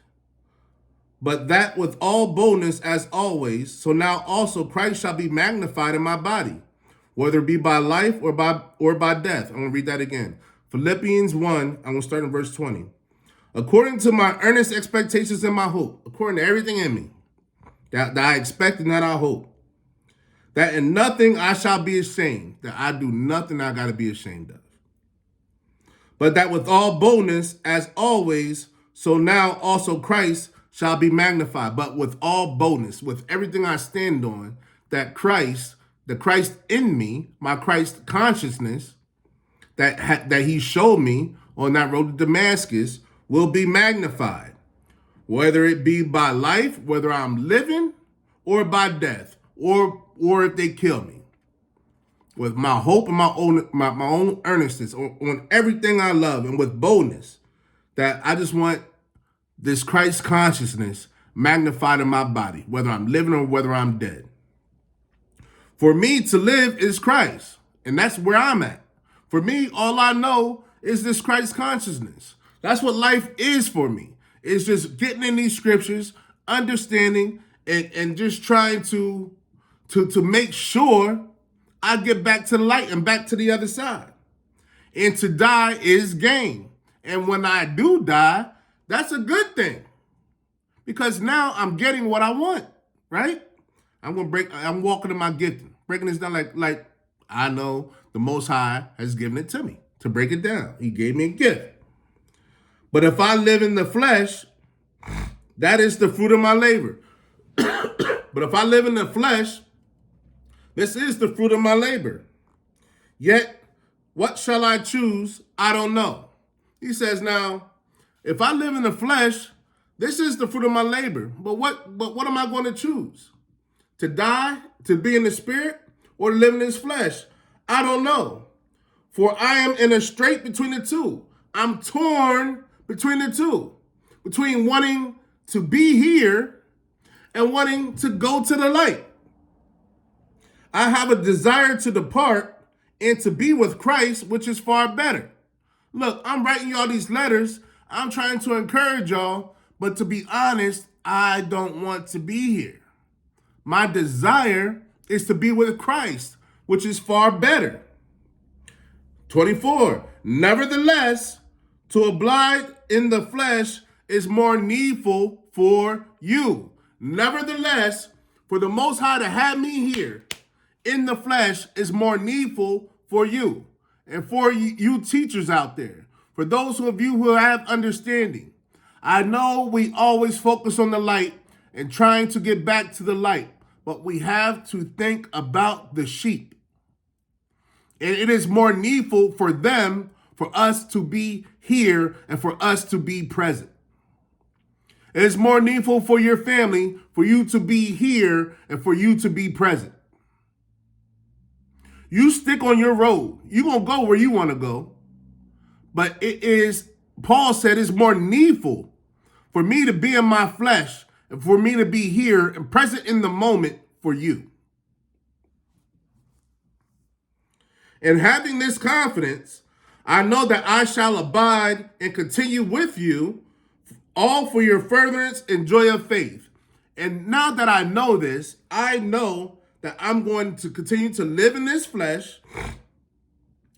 but that with all boldness as always, so now also Christ shall be magnified in my body, whether it be by life or by death. I'm going to read that again. Philippians 1, I'm going to start in verse 20. According to my earnest expectations and my hope, according to everything in me, that I expect and that I hope, that in nothing I shall be ashamed, that I do nothing I got to be ashamed of. But that with all boldness, as always, so now also Christ shall be magnified. But with all boldness, with everything I stand on, that Christ, the Christ in me, my Christ consciousness, that he showed me on that road to Damascus, will be magnified. Whether it be by life, whether I'm living, or by death, or if they kill me. With my hope and my own earnestness on everything I love, and with boldness, that I just want this Christ consciousness magnified in my body, whether I'm living or whether I'm dead. For me to live is Christ, and that's where I'm at. For me, all I know is this Christ consciousness. That's what life is for me. It's just getting in these scriptures, understanding, and just trying to make sure I get back to the light and back to the other side. And to die is gain. And when I do die, that's a good thing. Because now I'm getting what I want, right? I'm walking in my gifting. Breaking this down like I know the Most High has given it to me to break it down. He gave me a gift. But if I live in the flesh, that is the fruit of my labor. But if I live in the flesh, this is the fruit of my labor. Yet, what shall I choose? I don't know. He says, now, if I live in the flesh, this is the fruit of my labor. But what am I going to choose? To die, to be in the spirit, or to live in this flesh? I don't know. For I am in a strait between the two. I'm torn between the two. Between wanting to be here and wanting to go to the light. I have a desire to depart and to be with Christ, which is far better. Look, I'm writing y'all these letters. I'm trying to encourage y'all, but to be honest, I don't want to be here. My desire is to be with Christ, which is far better. 24, nevertheless, to abide in the flesh is more needful for you. Nevertheless, for the Most High to have me here in the flesh is more needful for you. And for you teachers out there, for those of you who have understanding, I know we always focus on the light and trying to get back to the light, but we have to think about the sheep. And it is more needful for them, for us to be here and for us to be present. It is more needful for your family, for you to be here and for you to be present. You stick on your road. You're going to go where you want to go. But it is, Paul said, it's more needful for me to be in my flesh and for me to be here and present in the moment for you. And having this confidence, I know that I shall abide and continue with you, all for your furtherance and joy of faith. And now that I know this, I know that I'm going to continue to live in this flesh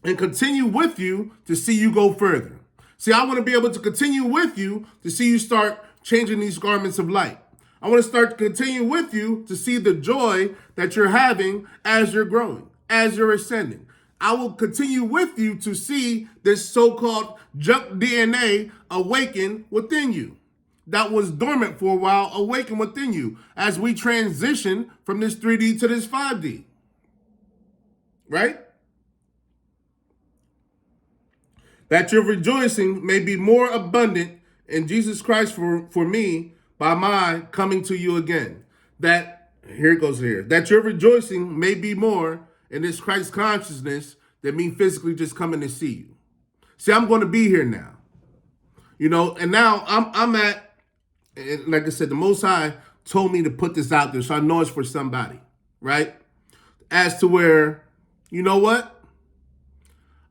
and continue with you to see you go further. See, I want to be able to continue with you to see you start changing these garments of light. I want to start to continue with you to see the joy that you're having as you're growing, as you're ascending. I will continue with you to see this so-called junk DNA awaken within you. That was dormant for a while, awaken within you as we transition from this 3D to this 5D. Right? That your rejoicing may be more abundant in Jesus Christ for me by my coming to you again. That, here it goes here, that your rejoicing may be more in this Christ consciousness than me physically just coming to see you. See, I'm going to be here now. You know, and now I'm at, and like I said, the Most High told me to put this out there, so I know it's for somebody, right? As to where, you know what?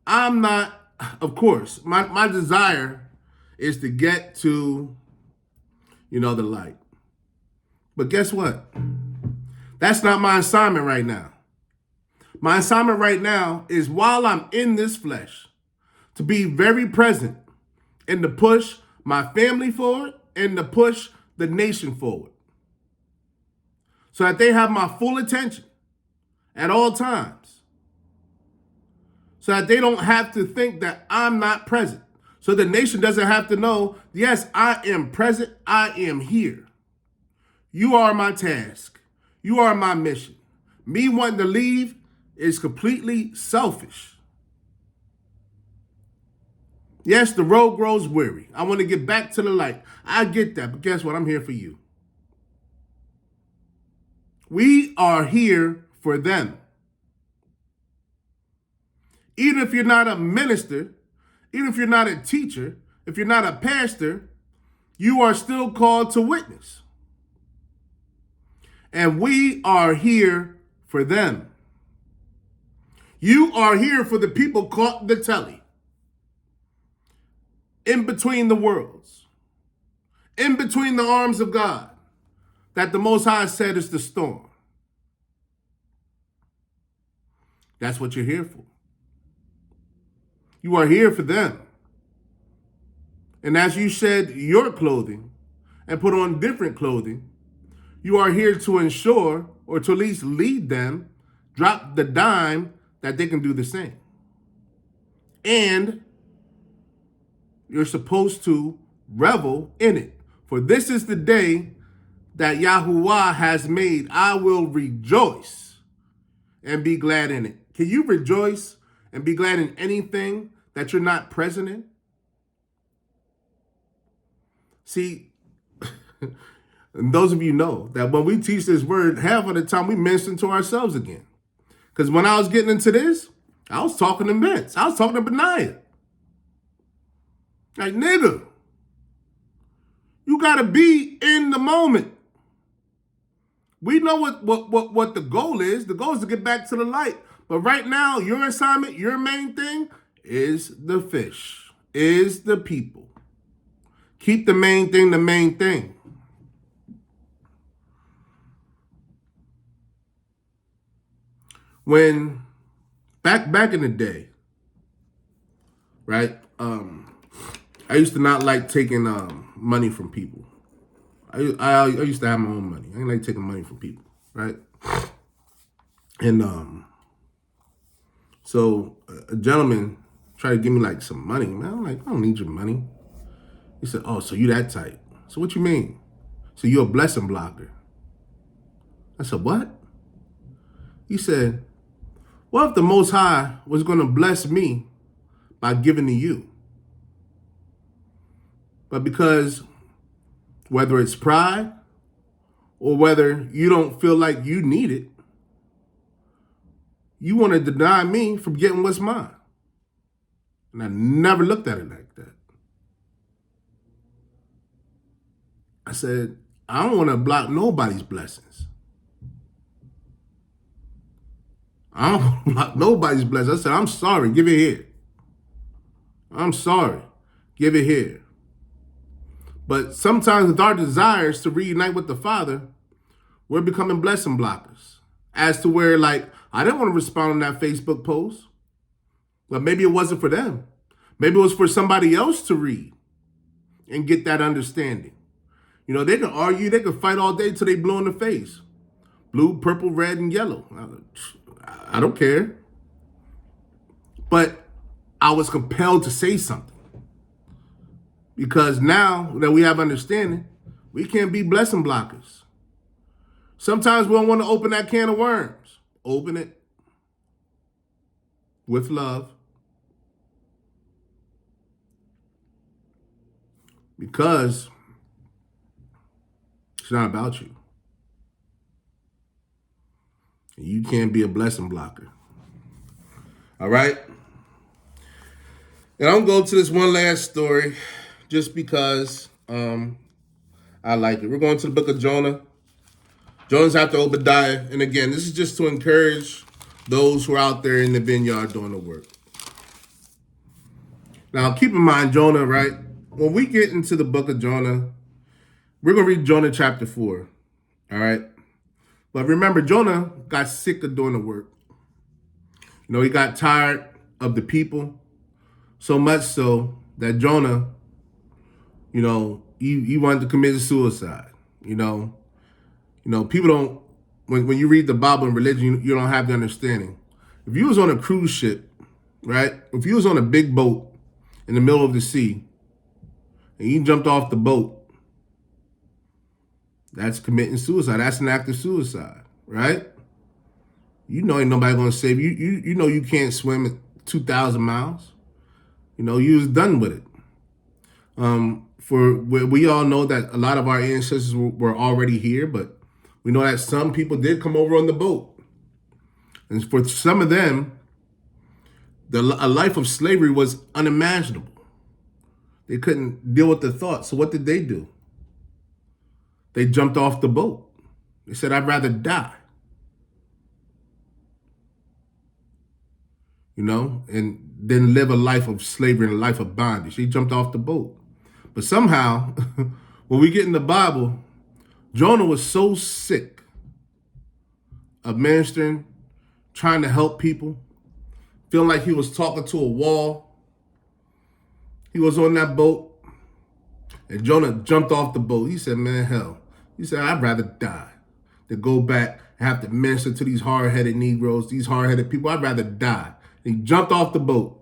I'm not, of course, my desire is to get to, you know, the light. But guess what? That's not my assignment right now. My assignment right now is, while I'm in this flesh, to be very present and to push my family forward and to push the nation forward, so that they have my full attention at all times, so that they don't have to think that I'm not present, so the nation doesn't have to know, yes, I am present, I am here. You are my task. You are my mission. Me wanting to leave is completely selfish. Yes, the road grows weary. I want to get back to the light. I get that, but guess what? I'm here for you. We are here for them. Even if you're not a minister, even if you're not a teacher, if you're not a pastor, you are still called to witness. And we are here for them. You are here for the people caught in the telly, in between the worlds, in between the arms of God, that the Most High said is the storm. That's what you're here for. You are here for them. And as you shed your clothing and put on different clothing, you are here to ensure, or to at least lead them, drop the dime that they can do the same. And you're supposed to revel in it. For this is the day that Yahuwah has made. I will rejoice and be glad in it. Can you rejoice and be glad in anything that you're not present in? See, and those of you know that when we teach this word, half of the time we minister to ourselves again. Because when I was getting into this, I was talking to Vince. I was talking to Benaiah. Like, nigga, you got to be in the moment. We know what the goal is. The goal is to get back to the light. But right now, your assignment, your main thing is the fish, is the people. Keep the main thing the main thing. When, back in the day, right, I used to not like taking money from people. I used to have my own money. I didn't like taking money from people, right? And so a gentleman tried to give me like some money. Man, I'm like, I don't need your money. He said, oh, so you that type. So what you mean? So you're a blessing blocker. I said, what? He said, What if the Most High was going to bless me by giving to you? But because whether it's pride or whether you don't feel like you need it, you want to deny me from getting what's mine. And I never looked at it like that. I said, I don't want to block nobody's blessings. I don't want to block nobody's blessings. I said, I'm sorry, give it here. I'm sorry, give it here. But sometimes with our desires to reunite with the Father, we're becoming blessing blockers. As to where, like, I didn't want to respond on that Facebook post, but maybe it wasn't for them. Maybe it was for somebody else to read and get that understanding. You know, they can argue, they can fight all day till they blue in the face. Blue, purple, red, and yellow. I don't care. But I was compelled to say something. Because now that we have understanding, we can't be blessing blockers. Sometimes we don't want to open that can of worms. Open it with love. Because it's not about you. You can't be a blessing blocker. All right? And I'm going to go to this one last story just because I like it. We're going to the book of Jonah. Jonah's after Obadiah. And again, this is just to encourage those who are out there in the vineyard doing the work. Now, keep in mind, Jonah, right? When we get into the book of Jonah, we're going to read Jonah chapter 4. All right? But remember, Jonah got sick of doing the work. You know, he got tired of the people, so much so that Jonah, you know, he wanted to commit suicide. You know, people don't, when you read the Bible and religion, you don't have the understanding. If you was on a cruise ship, right? If you was on a big boat in the middle of the sea and you jumped off the boat, that's committing suicide. That's an act of suicide, right? You know ain't nobody gonna save you. You know you can't swim at 2,000 miles. You know, you was done with it. We all know that a lot of our ancestors were already here, but we know that some people did come over on the boat. And for some of them, a life of slavery was unimaginable. They couldn't deal with the thought. So what did they do? They jumped off the boat. They said, I'd rather die. You know, and then live a life of slavery and a life of bondage. They jumped off the boat. But somehow, when we get in the Bible, Jonah was so sick of ministering, trying to help people, feeling like he was talking to a wall. He was on that boat, and Jonah jumped off the boat. He said, man, hell. He said, I'd rather die than go back and have to minister to these hard-headed Negroes, these hard-headed people. I'd rather die. And he jumped off the boat.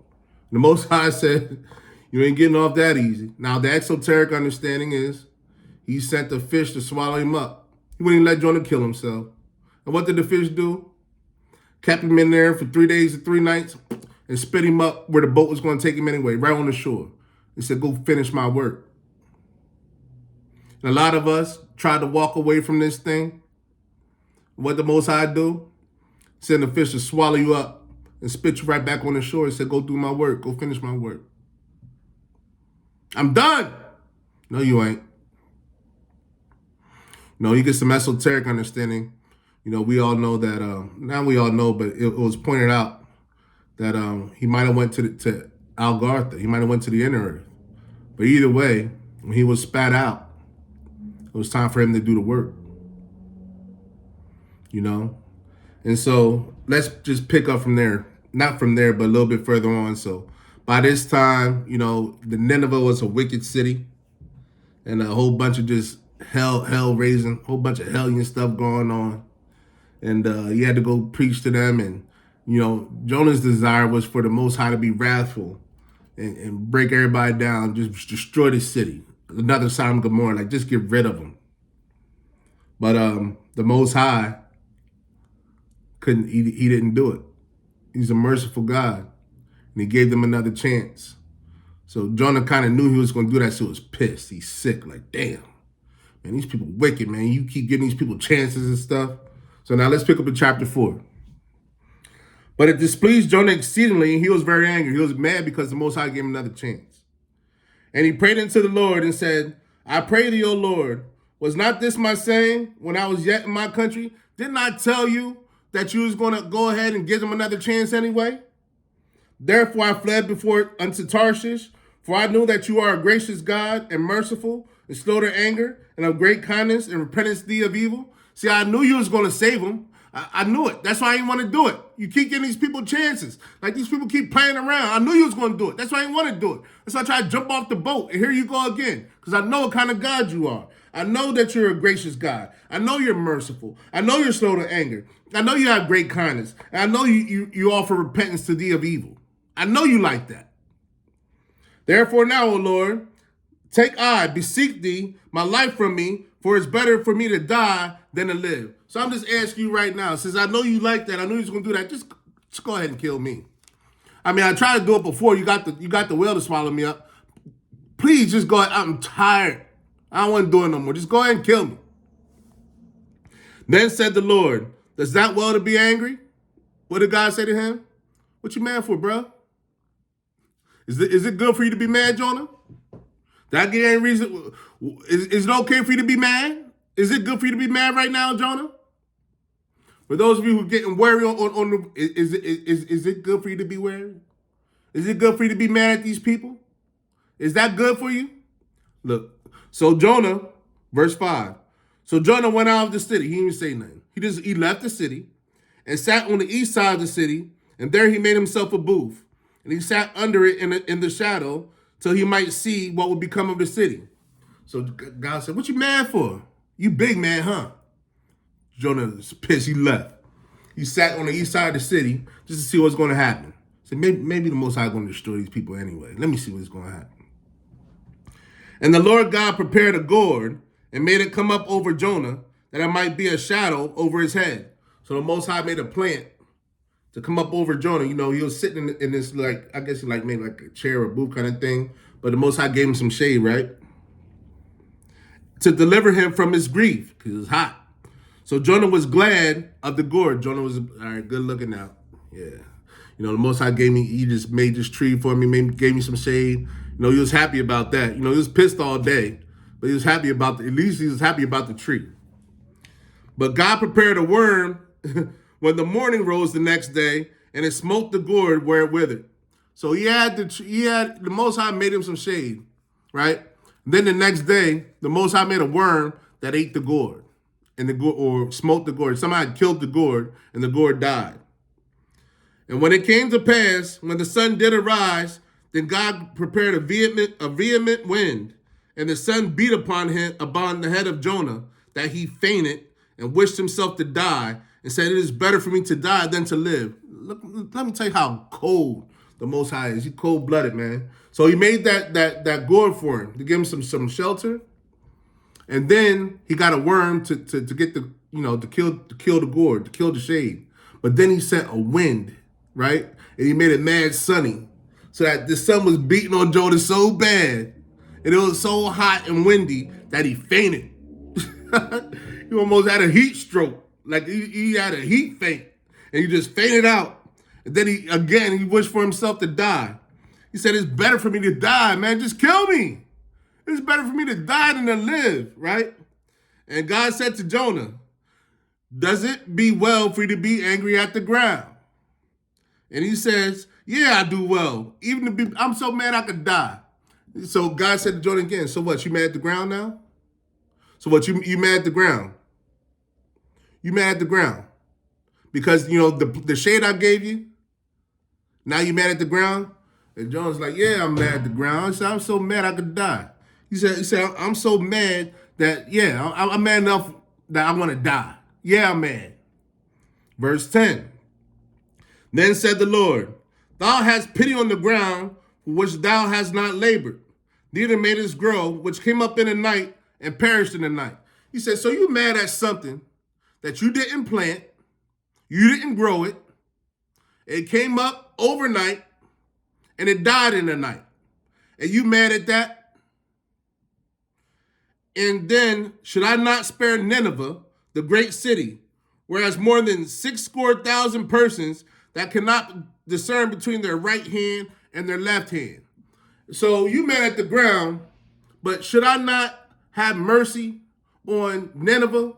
The Most High said, you ain't getting off that easy. Now, the exoteric understanding is he sent the fish to swallow him up. He wouldn't let Jonah kill himself. And what did the fish do? Kept him in there for 3 days and 3 nights and spit him up where the boat was going to take him anyway, right on the shore. He said, go finish my work. And a lot of us tried to walk away from this thing. What the Most High do? Send the fish to swallow you up and spit you right back on the shore and said, go do my work. Go finish my work. I'm done. No, you ain't. No, you get some esoteric understanding. You know, we all know that, now we all know, but it was pointed out that he might have went to Algartha. He might have went to the inner earth. But either way, when he was spat out, it was time for him to do the work. You know? And so let's just pick up from there. Not from there, but a little bit further on. So by this time, you know, the Nineveh was a wicked city. And a whole bunch of just hell raising, a whole bunch of hellion stuff going on. And he had to go preach to them. And, you know, Jonah's desire was for the Most High to be wrathful and break everybody down, just destroy the city. Another Sodom and Gomorrah, like just get rid of them. But the Most High couldn't, he didn't do it. He's a merciful God. And he gave them another chance. So Jonah kind of knew he was going to do that, so he was pissed. He's sick, like, damn. Man, these people wicked, man. You keep giving these people chances and stuff. So now let's pick up in chapter 4. But it displeased Jonah exceedingly, and he was very angry. He was mad because the Most High gave him another chance. And he prayed unto the Lord and said, I pray thee, O Lord, was not this my saying when I was yet in my country? Didn't I tell you that you was going to go ahead and give them another chance anyway? Therefore I fled before unto Tarshish, for I knew that you are a gracious God and merciful and slow to anger and of great kindness and repentance thee of evil. See, I knew you was going to save them. I knew it. That's why I didn't want to do it. You keep giving these people chances. Like these people keep playing around. I knew you was going to do it. That's why I didn't want to do it. That's why I tried to jump off the boat. And here you go again. Because I know what kind of God you are. I know that you're a gracious God. I know you're merciful. I know you're slow to anger. I know you have great kindness. And I know you offer repentance to thee of evil. I know you like that. Therefore now, O Lord, take I, beseech thee, my life from me, for it's better for me to die than to live. So I'm just asking you right now, since I know you like that, I know you're going to do that, just go ahead and kill me. I mean, I tried to do it before. You got the will to swallow me up. Please just go ahead. I'm tired. I don't want to do it no more. Just go ahead and kill me. Then said the Lord, does that well to be angry? What did God say to him? What you mad for, bro? Is it good for you to be mad, Jonah? Did I get any reason? Is it okay for you to be mad? Is it good for you to be mad right now, Jonah? For those of you who are getting worried on the, is it good for you to be worried? Is it good for you to be mad at these people? Is that good for you? Look, so Jonah, verse 5. So Jonah went out of the city. He didn't even say nothing. He left the city and sat on the east side of the city, and there he made himself a booth. And he sat under it in the shadow till he might see what would become of the city. So God said, what you mad for? You big man, huh? Jonah was pissed. He left. He sat on the east side of the city just to see what's going to happen. So maybe the Most High is going to destroy these people anyway. Let me see what's going to happen. And the Lord God prepared a gourd and made it come up over Jonah, that it might be a shadow over his head. So the Most High made a plant to come up over Jonah. You know, he was sitting in this, like, I guess he like made like a chair or booth kind of thing. But the Most High gave him some shade, right? To deliver him from his grief, because it was hot. So Jonah was glad of the gourd. Jonah was, all right, good looking now. Yeah. You know, the Most High he just made this tree for me, gave me some shade. You know, he was happy about that. You know, he was pissed all day, but he was happy about, at least he was happy about the tree. But God prepared a worm when the morning rose the next day, and it smote the gourd where it withered. So the Most High made him some shade, right? And then the next day, the Most High made a worm that ate the gourd, or smote the gourd. Somebody killed the gourd, and the gourd died. And when it came to pass, when the sun did arise, then God prepared a vehement wind, and the sun beat upon the head of Jonah, that he fainted and wished himself to die, and said, it is better for me to die than to live. Look, let me tell you how cold the Most High is. He's cold-blooded, man. So he made that gourd for him to give him some shelter. And then he got a worm to get the, to kill the gourd, to kill the shade. But then he sent a wind, right? And he made it mad sunny. So that the sun was beating on Jonah so bad, and it was so hot and windy that he fainted. He almost had a heat stroke. Like he had a heat faint, and he just fainted out. And then he wished for himself to die. He said, it's better for me to die, man. Just kill me. It's better for me to die than to live, right? And God said to Jonah, does it be well for you to be angry at the ground? And he says, yeah, I do well. I'm so mad I could die. So God said to Jonah again, so what, you mad at the ground now? So what, you mad at the ground? You mad at the ground because, the shade I gave you, now you mad at the ground? And Jonah's like, yeah, I'm mad at the ground. He said, I'm so mad I could die. He said, I'm so mad that, yeah, I'm mad enough that I want to die. Yeah, I'm mad. Verse 10. Then said the Lord, thou hast pity on the ground for which thou hast not labored, neither madest grow, which came up in the night and perished in the night. He said, so you mad at something that you didn't plant, you didn't grow it, It came up overnight and it died in the night. And you mad at that? And then, should I not spare Nineveh, the great city, whereas more than 6,000 persons that cannot discern between their right hand and their left hand? So you mad at the ground, but should I not have mercy on Nineveh?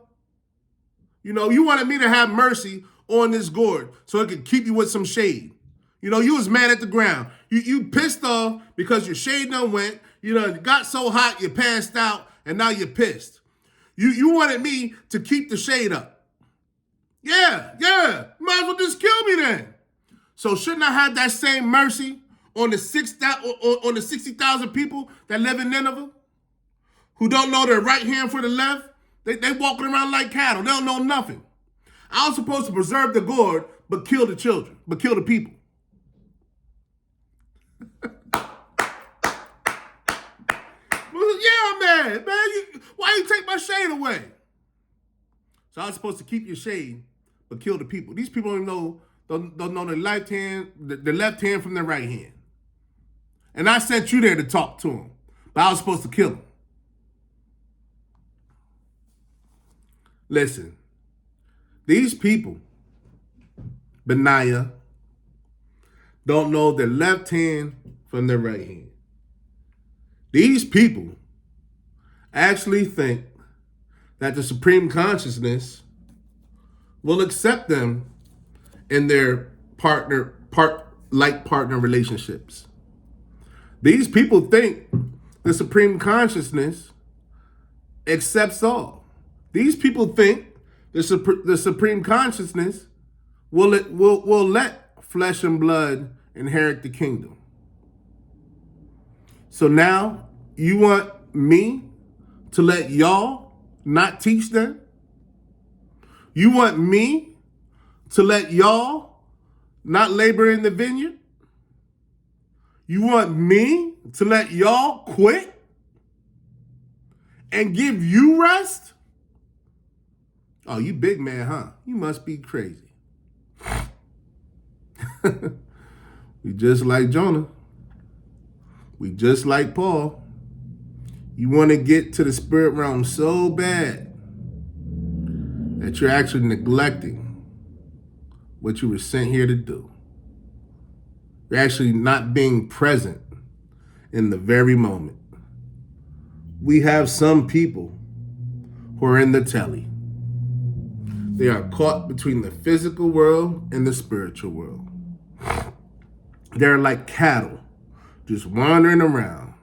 You know, you wanted me to have mercy on this gourd so it could keep you with some shade. You know, you was mad at the ground. You pissed off because your shade done went. You know, it got so hot you passed out, and now you're pissed. You wanted me to keep the shade up. Yeah. Might as well just kill me then. So shouldn't I have that same mercy on the 60,000 people that live in Nineveh who don't know their right hand from the left? They walking around like cattle. They don't know nothing. I was supposed to preserve the gourd, but kill the children, but kill the people. Well, yeah, man. Why you take my shade away? So I was supposed to keep your shade, but kill the people. These people don't know the left hand from their right hand. And I sent you there to talk to them, but I was supposed to kill them. Listen, these people, Benaiah, don't know their left hand from their right hand. These people actually think that the supreme consciousness will accept them in their partner relationships. These people think the supreme consciousness accepts all. These people think the supreme consciousness will let flesh and blood inherit the kingdom. So now you want me to let y'all not teach them? You want me to let y'all not labor in the vineyard? You want me to let y'all quit and give you rest? Oh, you big man, huh? You must be crazy. We just like Jonah. We just like Paul. You want to get to the spirit realm so bad that you're actually neglecting what you were sent here to do. You're actually not being present in the very moment. We have some people who are in the telly. They are caught between the physical world and the spiritual world. They're like cattle, just wandering around.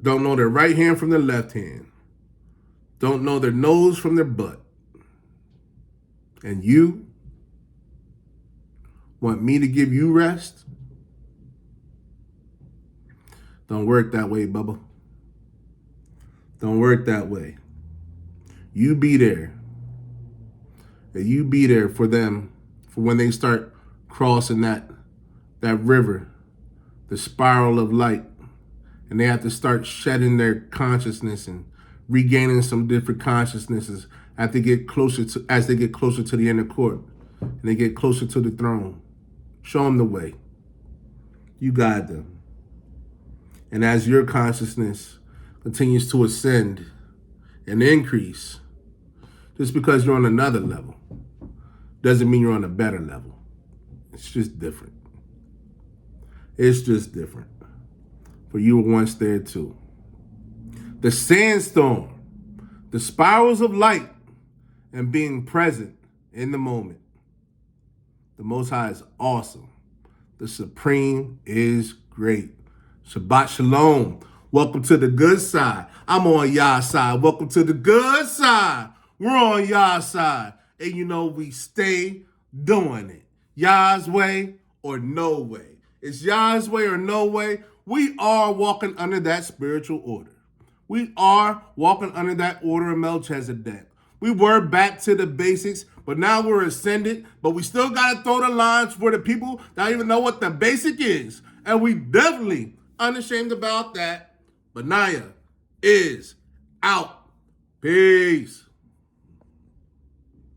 Don't know their right hand from their left hand. Don't know their nose from their butt. And you want me to give you rest? Don't work that way, Bubba. Don't work that way. You be there. And you be there for them for when they start crossing that river, the spiral of light, and they have to start shedding their consciousness and regaining some different consciousnesses as they get closer to the inner court and they get closer to the throne. Show them the way. You guide them. And as your consciousness continues to ascend and increase, just because you're on another level doesn't mean you're on a better level. It's just different. It's just different. For you were once there too. The sandstorm, the spirals of light, and being present in the moment. The Most High is awesome. The Supreme is great. Shabbat Shalom. Welcome to the good side. I'm on Yah's side. Welcome to the good side. We're on Yah's side. And you know we stay doing it. Yah's way or no way. It's Yah's way or no way. We are walking under that spiritual order. We are walking under that order of Melchizedek. We were back to the basics, but now we're ascended. But we still got to throw the lines for the people that don't even know what the basic is. And we definitely unashamed about that. Benaiah is out. Peace.